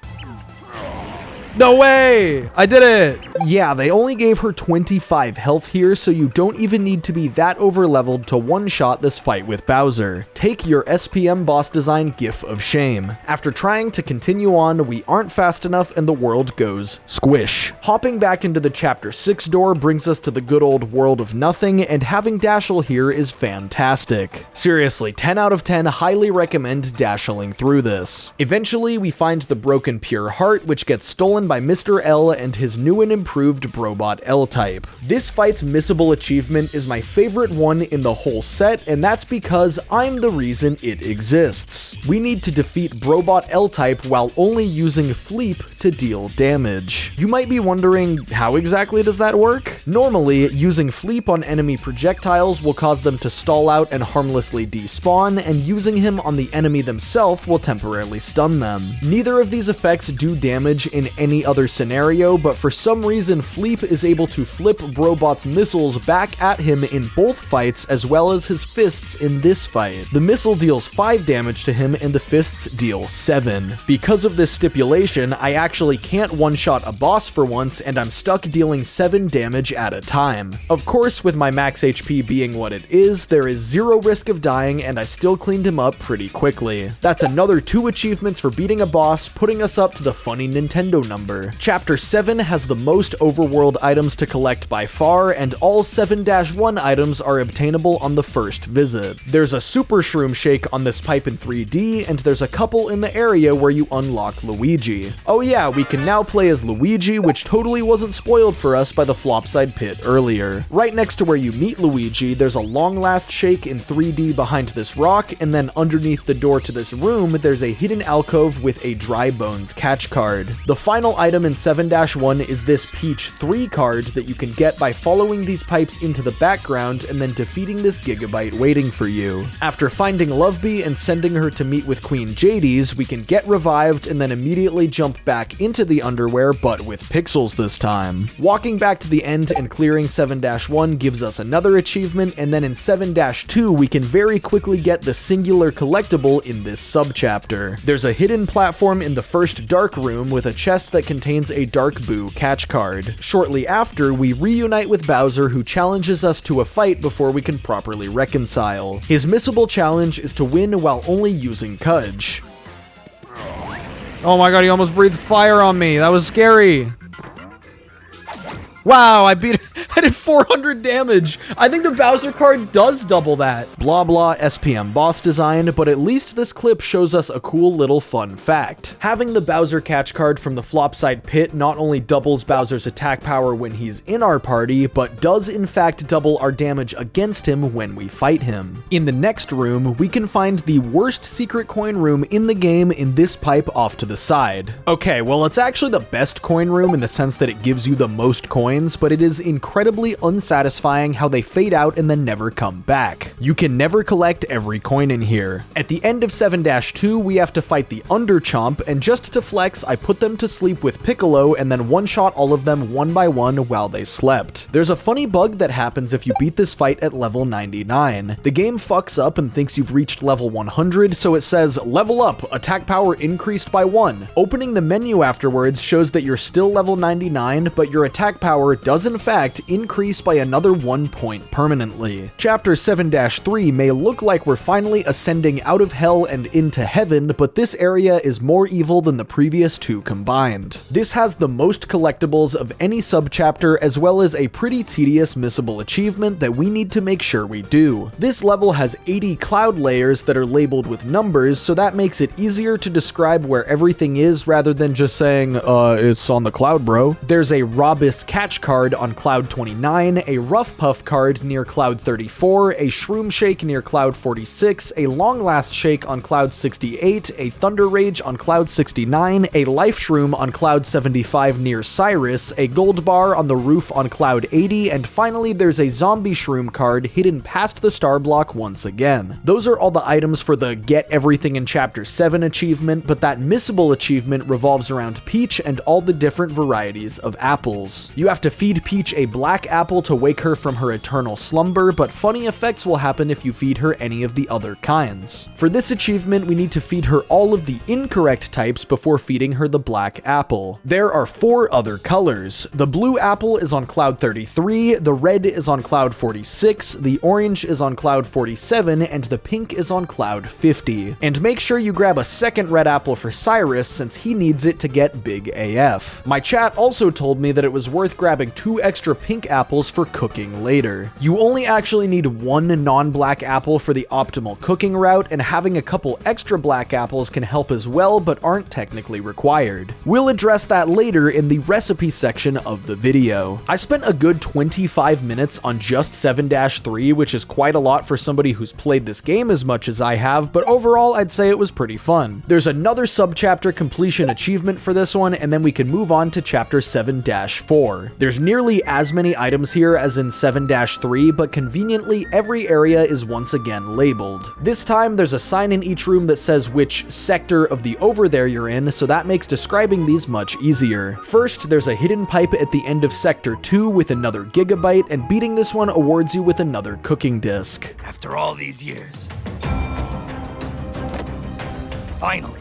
No way! I did it! Yeah, they only gave her 25 health here, so you don't even need to be that overleveled to one-shot this fight with Bowser. Take your SPM boss design gif of shame. After trying to continue on, we aren't fast enough and the world goes squish. Hopping back into the Chapter 6 door brings us to the good old world of nothing, and having Dashel here is fantastic. Seriously, 10 out of 10, highly recommend dasheling through this. Eventually, we find the broken Pure Heart, which gets stolen by Mr. L and his new and improved Brobot L-type. This fight's missable achievement is my favorite one in the whole set, and that's because I'm the reason it exists. We need to defeat Brobot L-type while only using Fleep to deal damage. You might be wondering, how exactly does that work? Normally, using Fleep on enemy projectiles will cause them to stall out and harmlessly despawn, and using him on the enemy themselves will temporarily stun them. Neither of these effects do damage in any other scenario, but for some reason Fleep is able to flip Brobot's missiles back at him in both fights as well as his fists in this fight. The missile deals 5 damage to him and the fists deal 7. Because of this stipulation, I actually can't one-shot a boss for once, and I'm stuck dealing 7 damage at a time. Of course, with my max HP being what it is, there is 0 risk of dying, and I still cleaned him up pretty quickly. That's another 2 achievements for beating a boss, putting us up to the funny Nintendo number. Chapter 7 has the most overworld items to collect by far, and all 7-1 items are obtainable on the first visit. There's a Super Shroom Shake on this pipe in 3D, and there's a couple in the area where you unlock Luigi. Oh yeah, we can now play as Luigi, which totally wasn't spoiled for us by the Flopside Pit earlier. Right next to where you meet Luigi, there's a long last shake in 3D behind this rock, and then underneath the door to this room, there's a hidden alcove with a Dry Bones catch card. The final item in 7-1 is this Peach 3 card that you can get by following these pipes into the background and then defeating this Gigabyte waiting for you. After finding Lovebee and sending her to meet with Queen Jades, we can get revived and then immediately jump back into the underwear, but with pixels this time. Walking back to the end and clearing 7-1 gives us another achievement, and then in 7-2 we can very quickly get the singular collectible in this subchapter. There's a hidden platform in the first dark room with a chest that contains a Dark Boo catch card. Shortly after, we reunite with Bowser, who challenges us to a fight before we can properly reconcile. His missable challenge is to win while only using Kudge. Oh my god, he almost breathed fire on me. That was scary. Wow, I did 400 damage. I think the Bowser card does double that. Blah blah SPM boss design, but at least this clip shows us a cool little fun fact. Having the Bowser catch card from the Flopside Pit not only doubles Bowser's attack power when he's in our party, but does in fact double our damage against him when we fight him. In the next room, we can find the worst secret coin room in the game in this pipe off to the side. Okay, well it's actually the best coin room in the sense that it gives you the most coins, but it is incredibly incredibly unsatisfying how they fade out and then never come back. You can never collect every coin in here. At the end of 7-2, we have to fight the Underchomp, and just to flex, I put them to sleep with Piccolo and then one-shot all of them one by one while they slept. There's a funny bug that happens if you beat this fight at level 99. The game fucks up and thinks you've reached level 100, so it says, level up, attack power increased by 1. Opening the menu afterwards shows that you're still level 99, but your attack power does in fact increase by another 1 point permanently. Chapter 7-3 may look like we're finally ascending out of hell and into heaven, but this area is more evil than the previous two combined. This has the most collectibles of any subchapter, as well as a pretty tedious missable achievement that we need to make sure we do. This level has 80 cloud layers that are labeled with numbers, so that makes it easier to describe where everything is rather than just saying, it's on the cloud, bro. There's a Robus catch card on cloud 29, a Rough Puff card near cloud 34, a Shroom Shake near cloud 46, a Long Last Shake on cloud 68, a Thunder Rage on cloud 69, a Life Shroom on cloud 75 near Cyrus, a Gold Bar on the roof on cloud 80, and finally there's a Zombie Shroom card hidden past the star block once again. Those are all the items for the Get Everything in Chapter 7 achievement, but that missable achievement revolves around Peach and all the different varieties of apples. You have to feed Peach a black apple to wake her from her eternal slumber, but funny effects will happen if you feed her any of the other kinds. For this achievement, we need to feed her all of the incorrect types before feeding her the black apple. There are 4 other colors. The blue apple is on cloud 33, the red is on cloud 46, the orange is on cloud 47, and the pink is on cloud 50. And make sure you grab a second red apple for Cyrus, since he needs it to get big AF. My chat also told me that it was worth grabbing 2 extra pink apples for cooking later. You only actually need 1 non-black apple for the optimal cooking route, and having a couple extra black apples can help as well, but aren't technically required. We'll address that later in the recipe section of the video. I spent a good 25 minutes on just 7-3, which is quite a lot for somebody who's played this game as much as I have, but overall I'd say it was pretty fun. There's another subchapter completion achievement for this one, and then we can move on to chapter 7-4. There's nearly as many items here as in 7-3, but conveniently every area is once again labeled. This time there's a sign in each room that says which sector of the over there you're in, so that makes describing these much easier. First, there's a hidden pipe at the end of sector 2 with another gigabyte, and beating this one awards you with another cooking disc. After all these years, finally,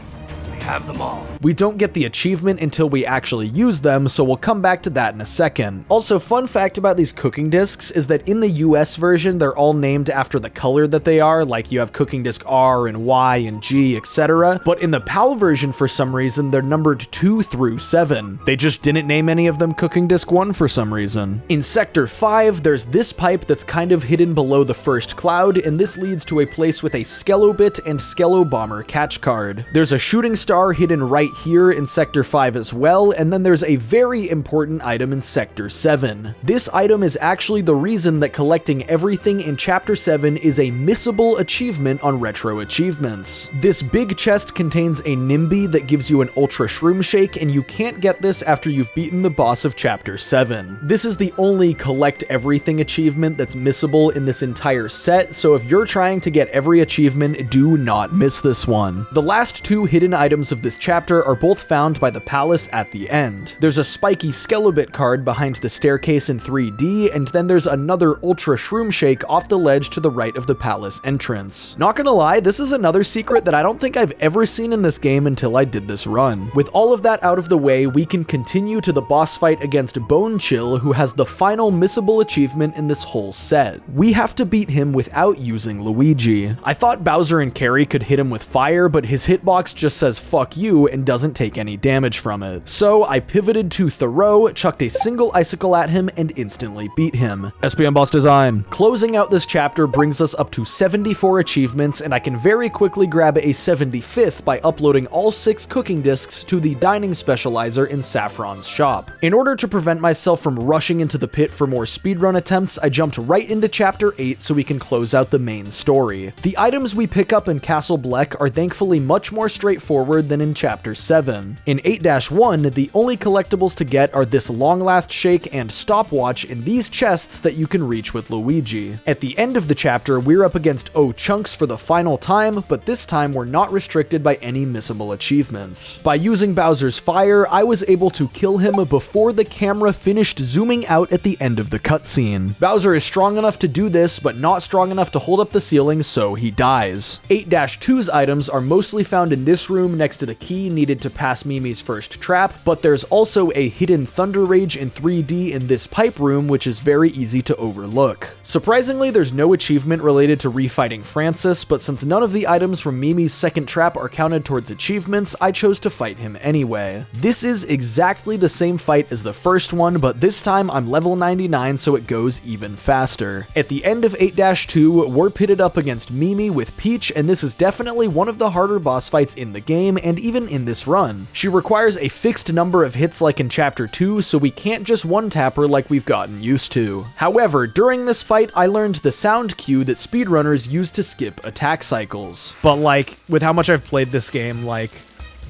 we have them all. We don't get the achievement until we actually use them, so we'll come back to that in a second. Also, fun fact about these cooking discs is that in the US version, they're all named after the color that they are, like you have cooking disc R and Y and G, etc. But in the PAL version, for some reason, they're numbered 2 through 7. They just didn't name any of them cooking disc 1 for some reason. In sector 5, there's this pipe that's kind of hidden below the first cloud, and this leads to a place with a Skelobit and Skelo Bomber catch card. There's a shooting star hidden right here in Sector 5 as well, and then there's a very important item in Sector 7. This item is actually the reason that collecting everything in Chapter 7 is a missable achievement on Retro Achievements. This big chest contains a Nimby that gives you an Ultra Shroom Shake, and you can't get this after you've beaten the boss of Chapter 7. This is the only collect everything achievement that's missable in this entire set, so if you're trying to get every achievement, do not miss this one. The last 2 hidden items of this chapter are both found by the palace at the end. There's a spiky Skelobit card behind the staircase in 3D, and then there's another Ultra Shroom Shake off the ledge to the right of the palace entrance. Not gonna lie, this is another secret that I don't think I've ever seen in this game until I did this run. With all of that out of the way, we can continue to the boss fight against Bone Chill, who has the final missable achievement in this whole set. We have to beat him without using Luigi. I thought Bowser and Carrie could hit him with fire, but his hitbox just says fuck you and doesn't take any damage from it. So I pivoted to Thoreau, chucked a single icicle at him, and instantly beat him. SPM boss design. Closing out this chapter brings us up to 74 achievements, and I can very quickly grab a 75th by uploading all 6 cooking discs to the dining specializer in Saffron's shop. In order to prevent myself from rushing into the pit for more speedrun attempts, I jumped right into chapter 8 so we can close out the main story. The items we pick up in Castle Bleck are thankfully much more straightforward covered than in Chapter 7. In 8-1, the only collectibles to get are this long last shake and stopwatch in these chests that you can reach with Luigi. At the end of the chapter, we're up against Chunks for the final time, but this time we're not restricted by any missable achievements. By using Bowser's fire, I was able to kill him before the camera finished zooming out at the end of the cutscene. Bowser is strong enough to do this, but not strong enough to hold up the ceiling, so he dies. 8-2's items are mostly found in this room next to the key needed to pass Mimi's first trap, but there's also a hidden Thunder Rage in 3D in this pipe room, which is very easy to overlook. Surprisingly, there's no achievement related to refighting Francis, but since none of the items from Mimi's second trap are counted towards achievements, I chose to fight him anyway. This is exactly the same fight as the first one, but this time I'm level 99, so it goes even faster. At the end of 8-2, we're pitted up against Mimi with Peach, and this is definitely one of the harder boss fights in the game, and even in this run. She requires a fixed number of hits like in Chapter 2, so we can't just one-tap her like we've gotten used to. However, during this fight, I learned the sound cue that speedrunners use to skip attack cycles. But like, with how much I've played this game, like,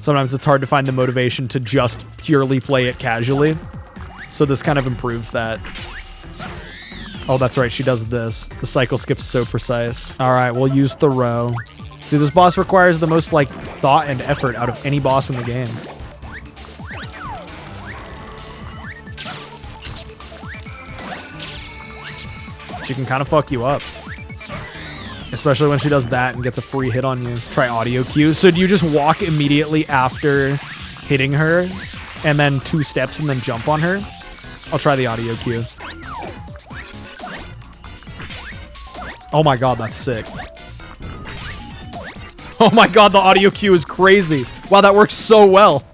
sometimes it's hard to find the motivation to just purely play it casually. So this kind of improves that. Oh, that's right, she does this. The cycle skip's so precise. All right, we'll use Thoreau. See, this boss requires the most, like, thought and effort out of any boss in the game. She can kind of fuck you up. Especially when she does that and gets a free hit on you. Try audio cues. So do you just walk immediately after hitting her and then 2 steps and then jump on her? I'll try the audio cue. Oh my god, that's sick. Oh my god, the audio cue is crazy. Wow, that works so well.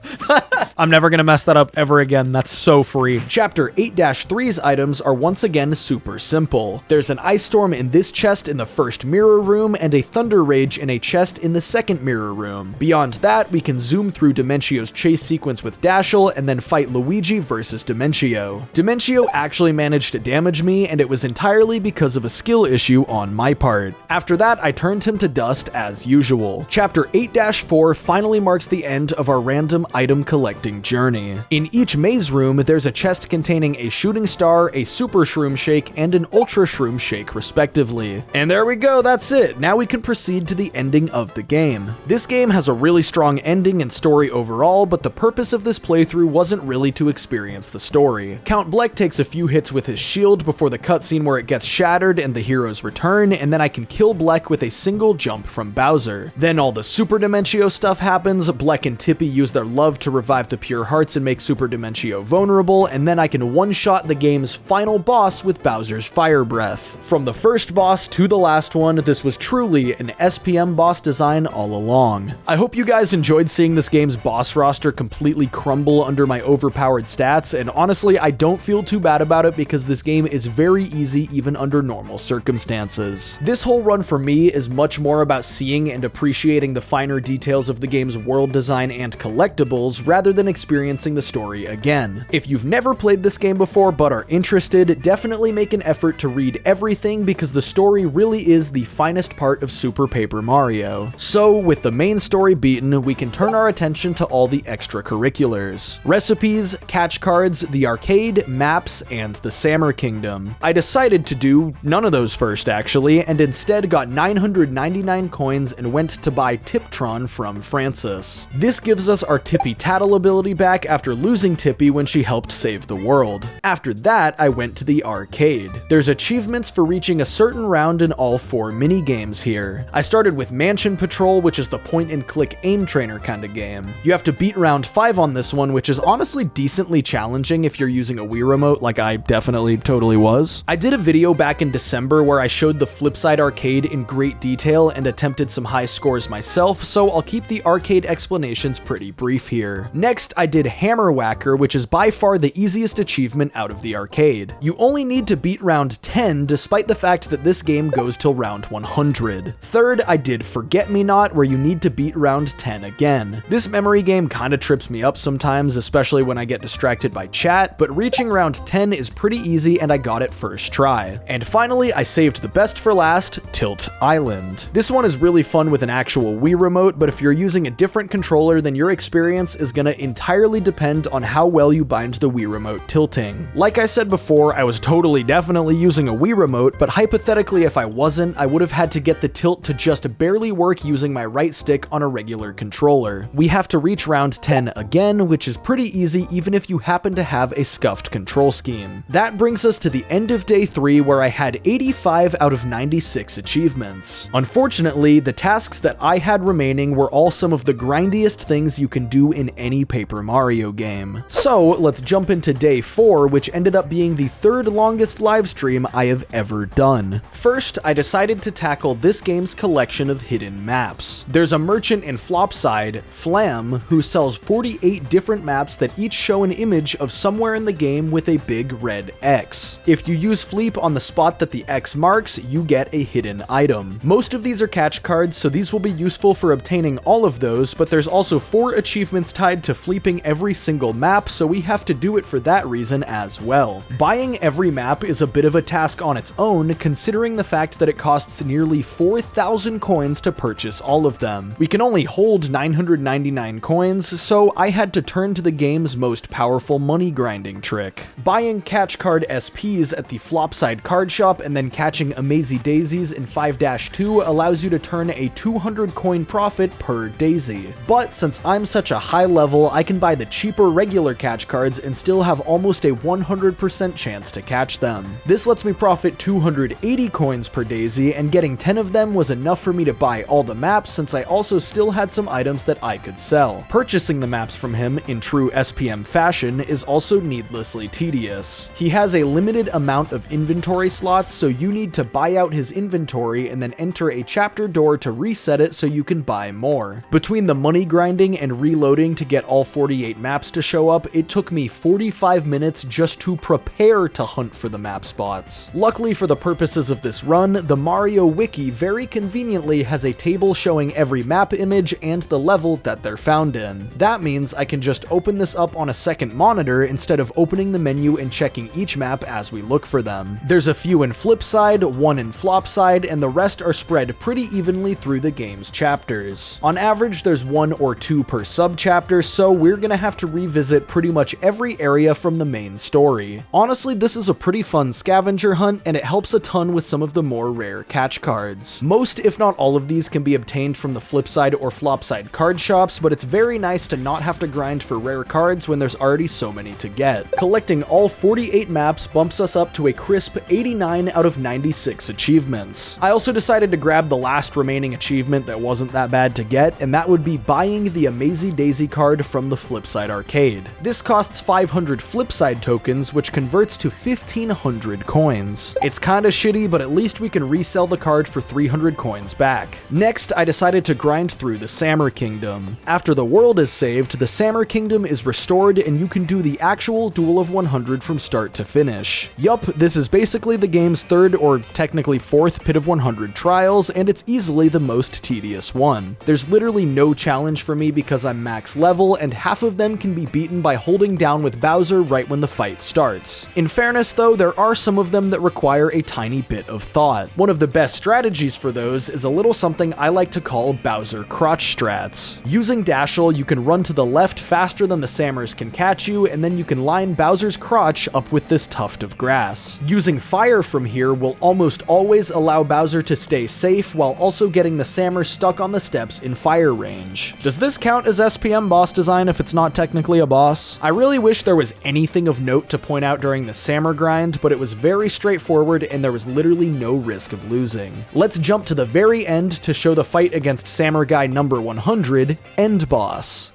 I'm never gonna mess that up ever again. That's so free. Chapter 8-3's items are once again super simple. There's an Ice Storm in this chest in the first mirror room, and a Thunder Rage in a chest in the second mirror room. Beyond that, we can zoom through Dimentio's chase sequence with Dashel, and then fight Luigi versus Dimentio. Dimentio actually managed to damage me, and it was entirely because of a skill issue on my part. After that, I turned him to dust as usual. Chapter 8-4 finally marks the end of our random item collecting journey. In each maze room, there's a chest containing a shooting star, a super shroom shake, and an ultra shroom shake, respectively. And there we go, that's it. Now we can proceed to the ending of the game. This game has a really strong ending and story overall, but the purpose of this playthrough wasn't really to experience the story. Count Bleck takes a few hits with his shield before the cutscene where it gets shattered and the heroes return, and then I can kill Bleck with a single jump from Bowser. Then all the Super Dimentio stuff happens, Bleck and Tippy use their love to revive the pure hearts and make Super Dimentio vulnerable, and then I can one-shot the game's final boss with Bowser's Fire Breath. From the first boss to the last one, this was truly an SPM boss design all along. I hope you guys enjoyed seeing this game's boss roster completely crumble under my overpowered stats, and honestly, I don't feel too bad about it because this game is very easy even under normal circumstances. This whole run for me is much more about seeing and appreciating the finer details of the game's world design and collectibles rather than experiencing the story again. If you've never played this game before but are interested, definitely make an effort to read everything because the story really is the finest part of Super Paper Mario. So, with the main story beaten, we can turn our attention to all the extracurriculars. Recipes, catch cards, the arcade, maps, and the Sammer Kingdom. I decided to do none of those first actually, and instead got 999 coins and went to buy Tiptron from Francis. This gives us our Tippy Tattle ability back after losing Tippy when she helped save the world. After that, I went to the arcade. There's achievements for reaching a certain round in all 4 mini games here. I started with Mansion Patrol, which is the point-and-click aim trainer kind of game. You have to beat round 5 on this one, which is honestly decently challenging if you're using a Wii remote, like I definitely totally was. I did a video back in December where I showed the Flipside Arcade in great detail and attempted some high scores myself, so I'll keep the arcade explanations pretty brief here. easier. Next, I did Hammer Whacker, which is by far the easiest achievement out of the arcade. You only need to beat round 10, despite the fact that this game goes till round 100. Third, I did Forget Me Not, where you need to beat round 10 again. This memory game kinda trips me up sometimes, especially when I get distracted by chat, but reaching round 10 is pretty easy and I got it first try. And finally, I saved the best for last, Tilt Island. This one is really fun with an actual Wii remote, but if you're using a different controller, then your experience is gonna entirely depend on how well you bind the Wii remote tilting. Like I said before, I was totally definitely using a Wii remote, but hypothetically if I wasn't, I would have had to get the tilt to just barely work using my right stick on a regular controller. We have to reach round 10 again, which is pretty easy even if you happen to have a scuffed control scheme. That brings us to the end of day 3, where I had 85 out of 96 achievements. Unfortunately, the tasks that I had remaining were all some of the grindiest things you can do in any Paper Mario game. So let's jump into day 4, which ended up being the third longest live stream I have ever done. First, I decided to tackle this game's collection of hidden maps. There's a merchant in Flopside, Flam, who sells 48 different maps that each show an image of somewhere in the game with a big red X. If you use Fleep on the spot that the X marks, you get a hidden item. Most of these are catch cards, so these will be useful for obtaining all of those, but there's also 4 achievements tied to fleeping every single map, so we have to do it for that reason as well. Buying every map is a bit of a task on its own, considering the fact that it costs nearly 4,000 coins to purchase all of them. We can only hold 999 coins, so I had to turn to the game's most powerful money grinding trick. Buying catch card SPs at the Flopside card shop and then catching Amazy Daisies in 5-2 allows you to turn a 200 coin profit per daisy. But since I'm such a high level, I can buy the cheaper regular catch cards and still have almost a 100% chance to catch them. This lets me profit 280 coins per daisy, and getting 10 of them was enough for me to buy all the maps, since I also still had some items that I could sell. Purchasing the maps from him in true SPM fashion is also needlessly tedious. He has a limited amount of inventory slots, so you need to buy out his inventory and then enter a chapter door to reset it so you can buy more. Between the money grinding and reloading to get all 48 maps to show up, it took me 45 minutes just to prepare to hunt for the map spots. Luckily for the purposes of this run, the Mario Wiki very conveniently has a table showing every map image and the level that they're found in. That means I can just open this up on a second monitor instead of opening the menu and checking each map as we look for them. There's a few in Flipside, one in Flopside, and the rest are spread pretty evenly through the game's chapters. On average, there's 1 or 2 per sub-chapter, so we're gonna have to revisit pretty much every area from the main story. Honestly, this is a pretty fun scavenger hunt, and it helps a ton with some of the more rare catch cards. Most, if not all of these, can be obtained from the Flipside or Flopside card shops, but it's very nice to not have to grind for rare cards when there's already so many to get. Collecting all 48 maps bumps us up to a crisp 89 out of 96 achievements. I also decided to grab the last remaining achievement that wasn't that bad to get, and that would be buying the Amazy Daisy card from the Flipside Arcade. This costs 500 Flipside tokens, which converts to 1,500 coins. It's kinda shitty, but at least we can resell the card for 300 coins back. Next, I decided to grind through the Sammer Kingdom. After the world is saved, the Sammer Kingdom is restored and you can do the actual Duel of 100 from start to finish. Yup, this is basically the game's 3rd or technically 4th Pit of 100 trials, and it's easily the most tedious one. There's literally no challenge for me because I'm max level, and half of them can be beaten by holding down with Bowser right when the fight starts. In fairness though, there are some of them that require a tiny bit of thought. One of the best strategies for those is a little something I like to call Bowser crotch strats. Using Dashel, you can run to the left faster than the Sammers can catch you, and then you can line Bowser's crotch up with this tuft of grass. Using fire from here will almost always allow Bowser to stay safe while also getting the Sammer stuck on the steps in fire range. Does this count as SPM boss design if it's not technically a boss? I really wish there was anything of note to point out during the Sammer grind, but it was very straightforward and there was literally no risk of losing. Let's jump to the very end to show the fight against Sammer guy number 100, End Boss.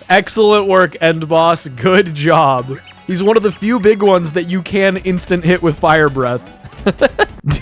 Excellent work, End Boss. Good job. He's one of the few big ones that you can instant hit with Fire Breath.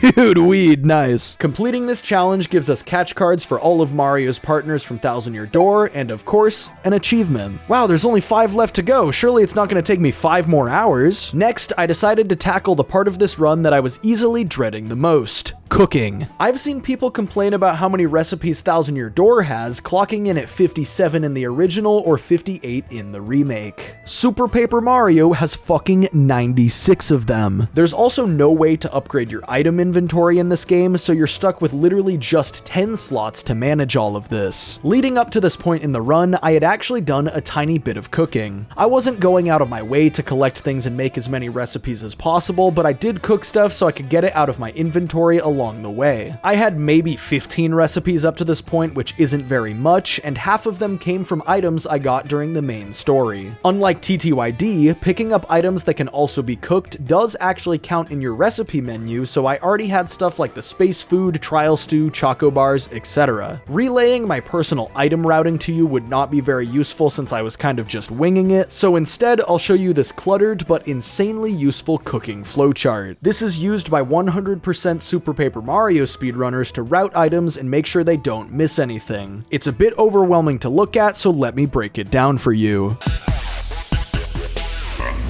Dude, weed, nice. Completing this challenge gives us catch cards for all of Mario's partners from Thousand Year Door, and of course, an achievement. Wow, there's only 5 left to go. Surely it's not gonna take me 5 more hours. Next, I decided to tackle the part of this run that I was easily dreading the most. Cooking. I've seen people complain about how many recipes Thousand Year Door has, clocking in at 57 in the original or 58 in the remake. Super Paper Mario has fucking 96 of them. There's also no way to upgrade your item inventory in this game, so you're stuck with literally just 10 slots to manage all of this. Leading up to this point in the run, I had actually done a tiny bit of cooking. I wasn't going out of my way to collect things and make as many recipes as possible, but I did cook stuff so I could get it out of my inventory along the way. I had maybe 15 recipes up to this point, which isn't very much, and half of them came from items I got during the main story. Unlike TTYD, picking up items that can also be cooked does actually count in your recipe menu, so I already had stuff like the space food, trial stew, choco bars, etc. Relaying my personal item routing to you would not be very useful since I was kind of just winging it, so instead I'll show you this cluttered but insanely useful cooking flowchart. This is used by 100% Super Paper Mario speedrunners to route items and make sure they don't miss anything. It's a bit overwhelming to look at, so let me break it down for you.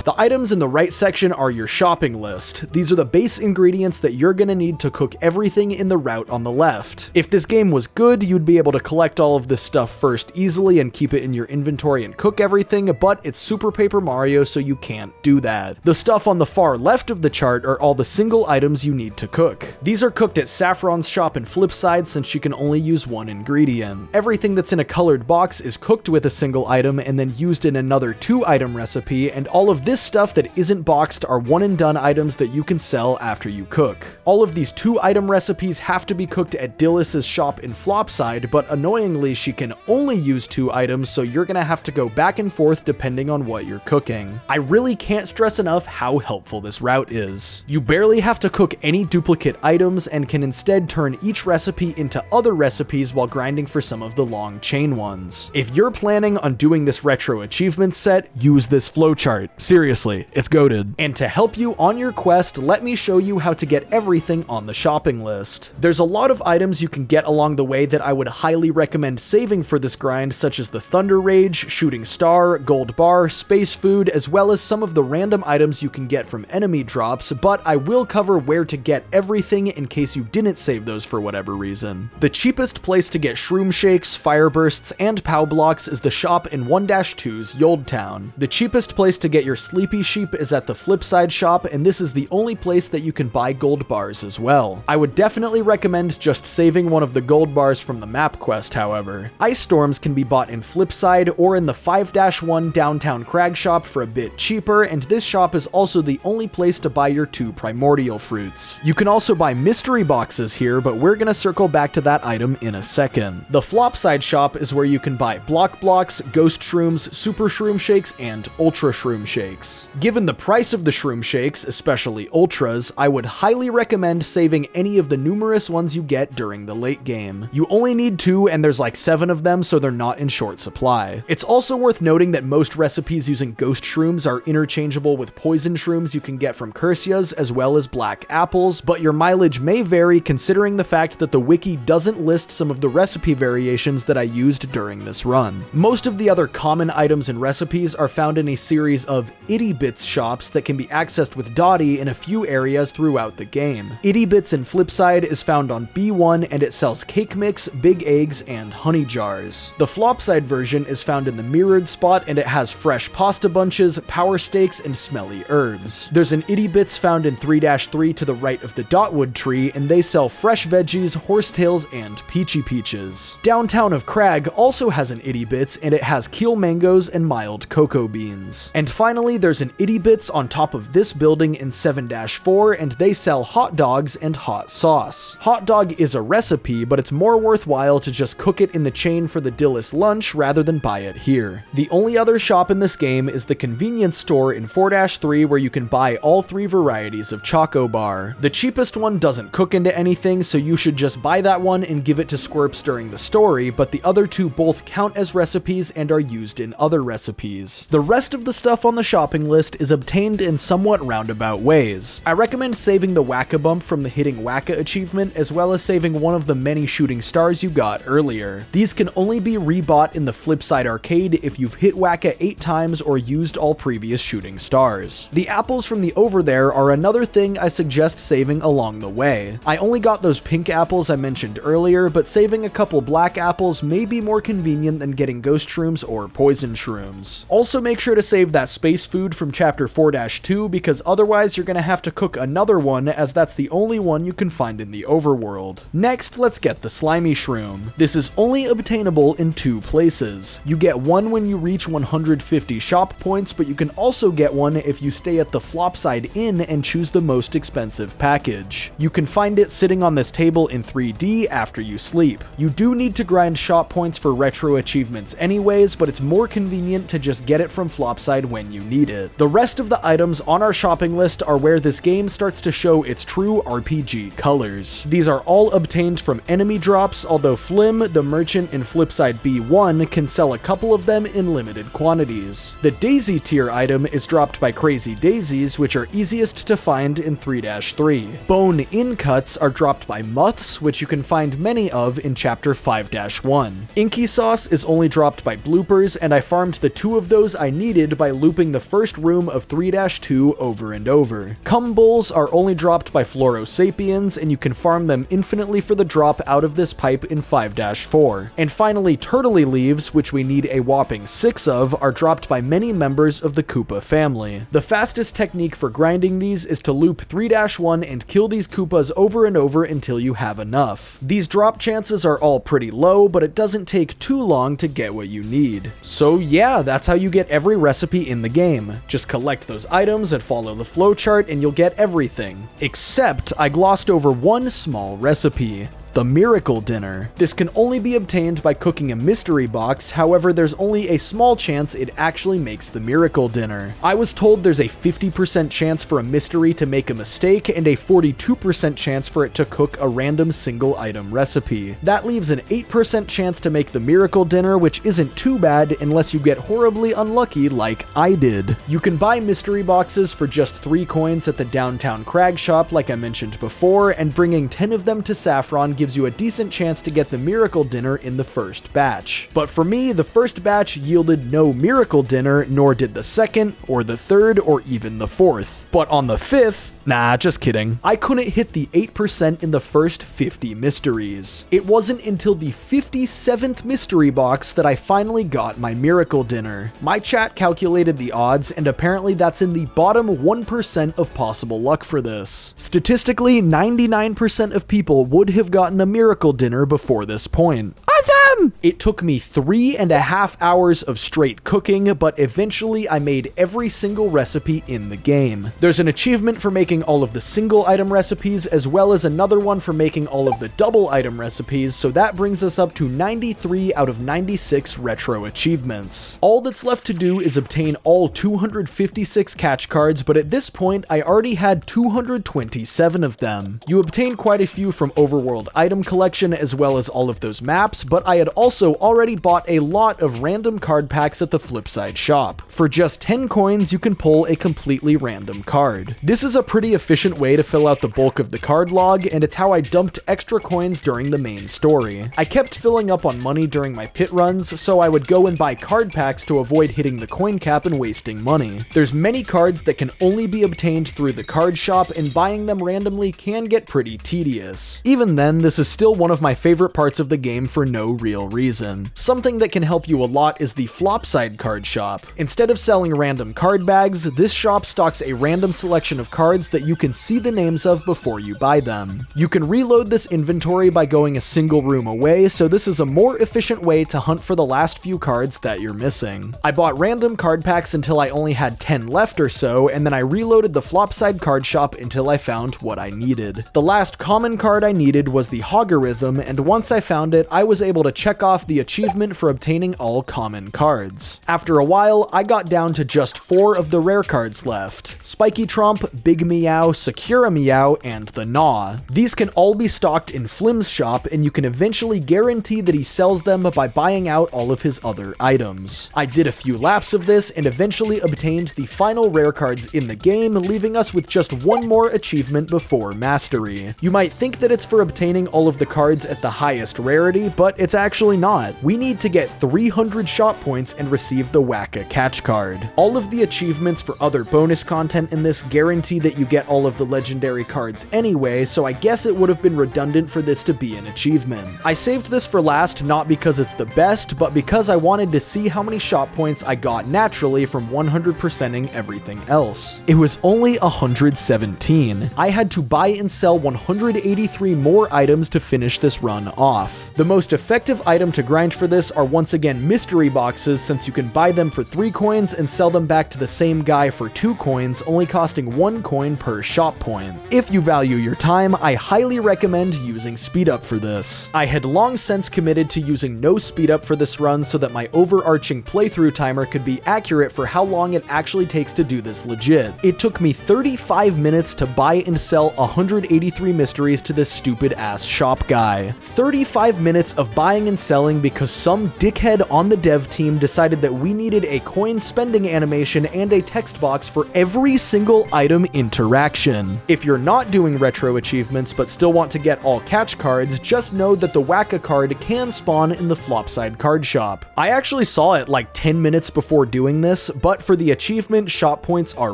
The items in the right section are your shopping list. These are the base ingredients that you're gonna need to cook everything in the route on the left. If this game was good, you'd be able to collect all of this stuff first easily and keep it in your inventory and cook everything, but it's Super Paper Mario, so you can't do that. The stuff on the far left of the chart are all the single items you need to cook. These are cooked at Saffron's shop in Flipside since you can only use one ingredient. Everything that's in a colored box is cooked with a single item and then used in another 2-item recipe, and all of this stuff that isn't boxed are one and done items that you can sell after you cook. All of these 2-item recipes have to be cooked at Dillis's shop in Flopside, but annoyingly she can only use 2 items, so you're gonna have to go back and forth depending on what you're cooking. I really can't stress enough how helpful this route is. You barely have to cook any duplicate items and can instead turn each recipe into other recipes while grinding for some of the long chain ones. If you're planning on doing this retro achievement set, use this flowchart. Seriously, it's goated. And to help you on your quest, let me show you how to get everything on the shopping list. There's a lot of items you can get along the way that I would highly recommend saving for this grind, such as the Thunder Rage, Shooting Star, Gold Bar, Space Food, as well as some of the random items you can get from enemy drops, but I will cover where to get everything in case you didn't save those for whatever reason. The cheapest place to get Shroom Shakes, Fire Bursts, and POW Blocks is the shop in 1-2's Yoldtown. The cheapest place to get your Sleepy Sheep is at the Flipside shop, and this is the only place that you can buy gold bars as well. I would definitely recommend just saving one of the gold bars from the map quest, however. Ice Storms can be bought in Flipside or in the 5-1 downtown Crag shop for a bit cheaper, and this shop is also the only place to buy your 2 primordial fruits. You can also buy mystery boxes here, but we're gonna circle back to that item in a second. The Flopside shop is where you can buy block blocks, ghost shrooms, super shroom shakes, and ultra shroom shakes. Given the price of the shroom shakes, especially ultras, I would highly recommend saving any of the numerous ones you get during the late game. You only need 2 and there's like 7 of them, so they're not in short supply. It's also worth noting that most recipes using ghost shrooms are interchangeable with poison shrooms you can get from Cursias as well as black apples, but your mileage may vary considering the fact that the wiki doesn't list some of the recipe variations that I used during this run. Most of the other common items and recipes are found in a series of Itty Bits shops that can be accessed with Dottie in a few areas throughout the game. Itty Bits in Flipside is found on B1 and it sells cake mix, big eggs, and honey jars. The Flopside version is found in the mirrored spot and it has fresh pasta bunches, power steaks, and smelly herbs. There's an Itty Bits found in 3-3 to the right of the Dotwood tree and they sell fresh veggies, horsetails, and peachy peaches. Downtown of Crag also has an Itty Bits and it has keel mangoes and mild cocoa beans. And finally, there's an Itty Bits on top of this building in 7-4 and they sell hot dogs and hot sauce. Hot dog is a recipe, but it's more worthwhile to just cook it in the chain for the Dillis lunch rather than buy it here. The only other shop in this game is the convenience store in 4-3 where you can buy all 3 varieties of Choco Bar. The cheapest one doesn't cook into anything, so you should just buy that one and give it to Squirps during the story, but the other 2 both count as recipes and are used in other recipes. The rest of the stuff on the shop shopping list is obtained in somewhat roundabout ways. I recommend saving the Whack-A-Bump from the Hitting Whacka achievement, as well as saving one of the many shooting stars you got earlier. These can only be rebought in the Flipside Arcade if you've hit Whacka 8 times or used all previous shooting stars. The apples from the over there are another thing I suggest saving along the way. I only got those pink apples I mentioned earlier, but saving a couple black apples may be more convenient than getting ghost shrooms or poison shrooms. Also make sure to save that space food from chapter 4-2 because otherwise you're gonna have to cook another one, as that's the only one you can find in the overworld. Next, let's get the slimy shroom. This is only obtainable in 2 places. You get one when you reach 150 shop points, but you can also get one if you stay at the Flopside Inn and choose the most expensive package. You can find it sitting on this table in 3D after you sleep. You do need to grind shop points for retro achievements anyways, but it's more convenient to just get it from Flopside when you need it. The rest of the items on our shopping list are where this game starts to show its true RPG colors. These are all obtained from enemy drops, although Flim, the merchant in Flipside B1, can sell a couple of them in limited quantities. The Daisy tier item is dropped by Crazy Daisies, which are easiest to find in 3-3. Bone in cuts are dropped by Muths, which you can find many of in chapter 5-1. Inky Sauce is only dropped by Bloopers, and I farmed the 2 of those I needed by looping the first room of 3-2 over and over. Cum Bowls are only dropped by Floro Sapiens, and you can farm them infinitely for the drop out of this pipe in 5-4. And finally, Turtley Leaves, which we need a whopping 6 of, are dropped by many members of the Koopa family. The fastest technique for grinding these is to loop 3-1 and kill these Koopas over and over until you have enough. These drop chances are all pretty low, but it doesn't take too long to get what you need. So yeah, that's how you get every recipe in the game. Just collect those items and follow the flowchart and you'll get everything. Except I glossed over one small recipe. The Miracle Dinner. This can only be obtained by cooking a mystery box, however there's only a small chance it actually makes the Miracle Dinner. I was told there's a 50% chance for a mystery to make a mistake and a 42% chance for it to cook a random single item recipe. That leaves an 8% chance to make the Miracle Dinner, which isn't too bad unless you get horribly unlucky like I did. You can buy mystery boxes for just 3 coins at the downtown Crag shop like I mentioned before, and bringing 10 of them to Saffron gives you a decent chance to get the Miracle Dinner in the first batch. But for me, the first batch yielded no Miracle Dinner, nor did the second, or the third, or even the fourth. But on the 5th, nah, just kidding. I couldn't hit the 8% in the first 50 mysteries. It wasn't until the 57th mystery box that I finally got my Miracle Dinner. My chat calculated the odds, and apparently that's in the bottom 1% of possible luck for this. Statistically, 99% of people would have gotten a Miracle Dinner before this point. Awesome! It took me 3.5 hours of straight cooking, but eventually I made every single recipe in the game. There's an achievement for making all of the single item recipes, as well as another one for making all of the double item recipes, so that brings us up to 93 out of 96 retro achievements. All that's left to do is obtain all 256 catch cards, but at this point I already had 227 of them. You obtain quite a few from Overworld Item Collection as well as all of those maps, but I had also already bought a lot of random card packs at the Flipside shop. For just 10 coins you can pull a completely random card. This is a pretty efficient way to fill out the bulk of the card log, and it's how I dumped extra coins during the main story. I kept filling up on money during my pit runs, so I would go and buy card packs to avoid hitting the coin cap and wasting money. There's many cards that can only be obtained through the card shop, and buying them randomly can get pretty tedious. Even then, this is still one of my favorite parts of the game for no real reason. Something that can help you a lot is the Flopside card shop. Instead of selling random card bags, this shop stocks a random selection of cards that you can see the names of before you buy them. You can reload this inventory by going a single room away, so this is a more efficient way to hunt for the last few cards that you're missing. I bought random card packs until I only had 10 left or so, and then I reloaded the Flopside card shop until I found what I needed. The last common card I needed was the Hoggorythm, and once I found it, I was able to check off the achievement for obtaining all common cards. After a while, I got down to just 4 of the rare cards left: Spiky Tromp, Big Meow, Sakura Meow, and the Gnaw. These can all be stocked in Flim's shop, and you can eventually guarantee that he sells them by buying out all of his other items. I did a few laps of this and eventually obtained the final rare cards in the game, leaving us with just one more achievement before mastery. You might think that it's for obtaining all of the cards at the highest rarity, but it's actually not. We need to get 300 shop points and receive the Wacka catch card. All of the achievements for other bonus content in this guarantee that you get all of the legendary cards anyway, so I guess it would have been redundant for this to be an achievement. I saved this for last not because it's the best, but because I wanted to see how many shop points I got naturally from 100%ing everything else. It was only 117. I had to buy and sell 183 more items to finish this run off. The most effective item to grind for this are once again mystery boxes, since you can buy them for 3 coins and sell them back to the same guy for 2 coins, only costing 1 coin per shop point. If you value your time, I highly recommend using speed up for this. I had long since committed to using no speed up for this run so that my overarching playthrough timer could be accurate for how long it actually takes to do this legit. It took me 35 minutes to buy and sell 183 mysteries to this stupid ass shop guy. 35 minutes of buying and selling because some dickhead on the dev team decided that we needed a coin spending animation and a text box for every single item interaction. If you're not doing retro achievements but still want to get all catch cards, just know that the Wacka card can spawn in the Flopside card shop. I actually saw it like 10 minutes before doing this, but for the achievement, shop points are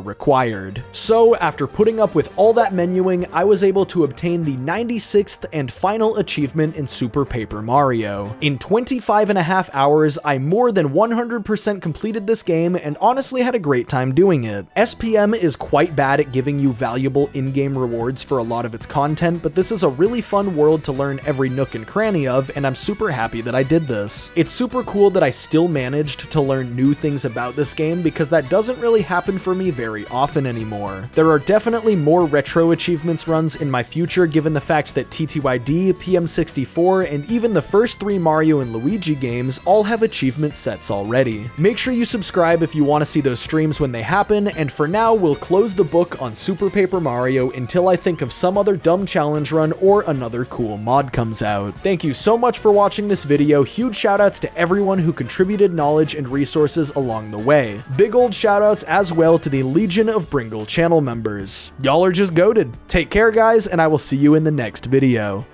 required. So after putting up with all that menuing, I was able to obtain the 96th and final achievement in Super Paper Mario. In 25.5 hours, I more than 100% completed this game and honestly had a great time doing it. SPM is quite bad at giving you valuable in-game rewards for a lot of its content, but this is a really fun world to learn every nook and cranny of, and I'm super happy that I did this. It's super cool that I still managed to learn new things about this game, because that doesn't really happen for me very often anymore. There are definitely more retro achievements runs in my future, given the fact that TTYD, PM64, and even the first 3 Mario and Luigi games all have achievement sets already. Make sure you subscribe if you want to see those streams when they happen, and for now, we'll close the book on Super Paper Mario until I think of some other dumb challenge run or another cool mod comes out. Thank you so much for watching this video. Huge shoutouts to everyone who contributed knowledge and resources along the way. Big old shoutouts as well to the Legion of Bringle channel members. Y'all are just goated. Take care, guys, and I will see you in the next video.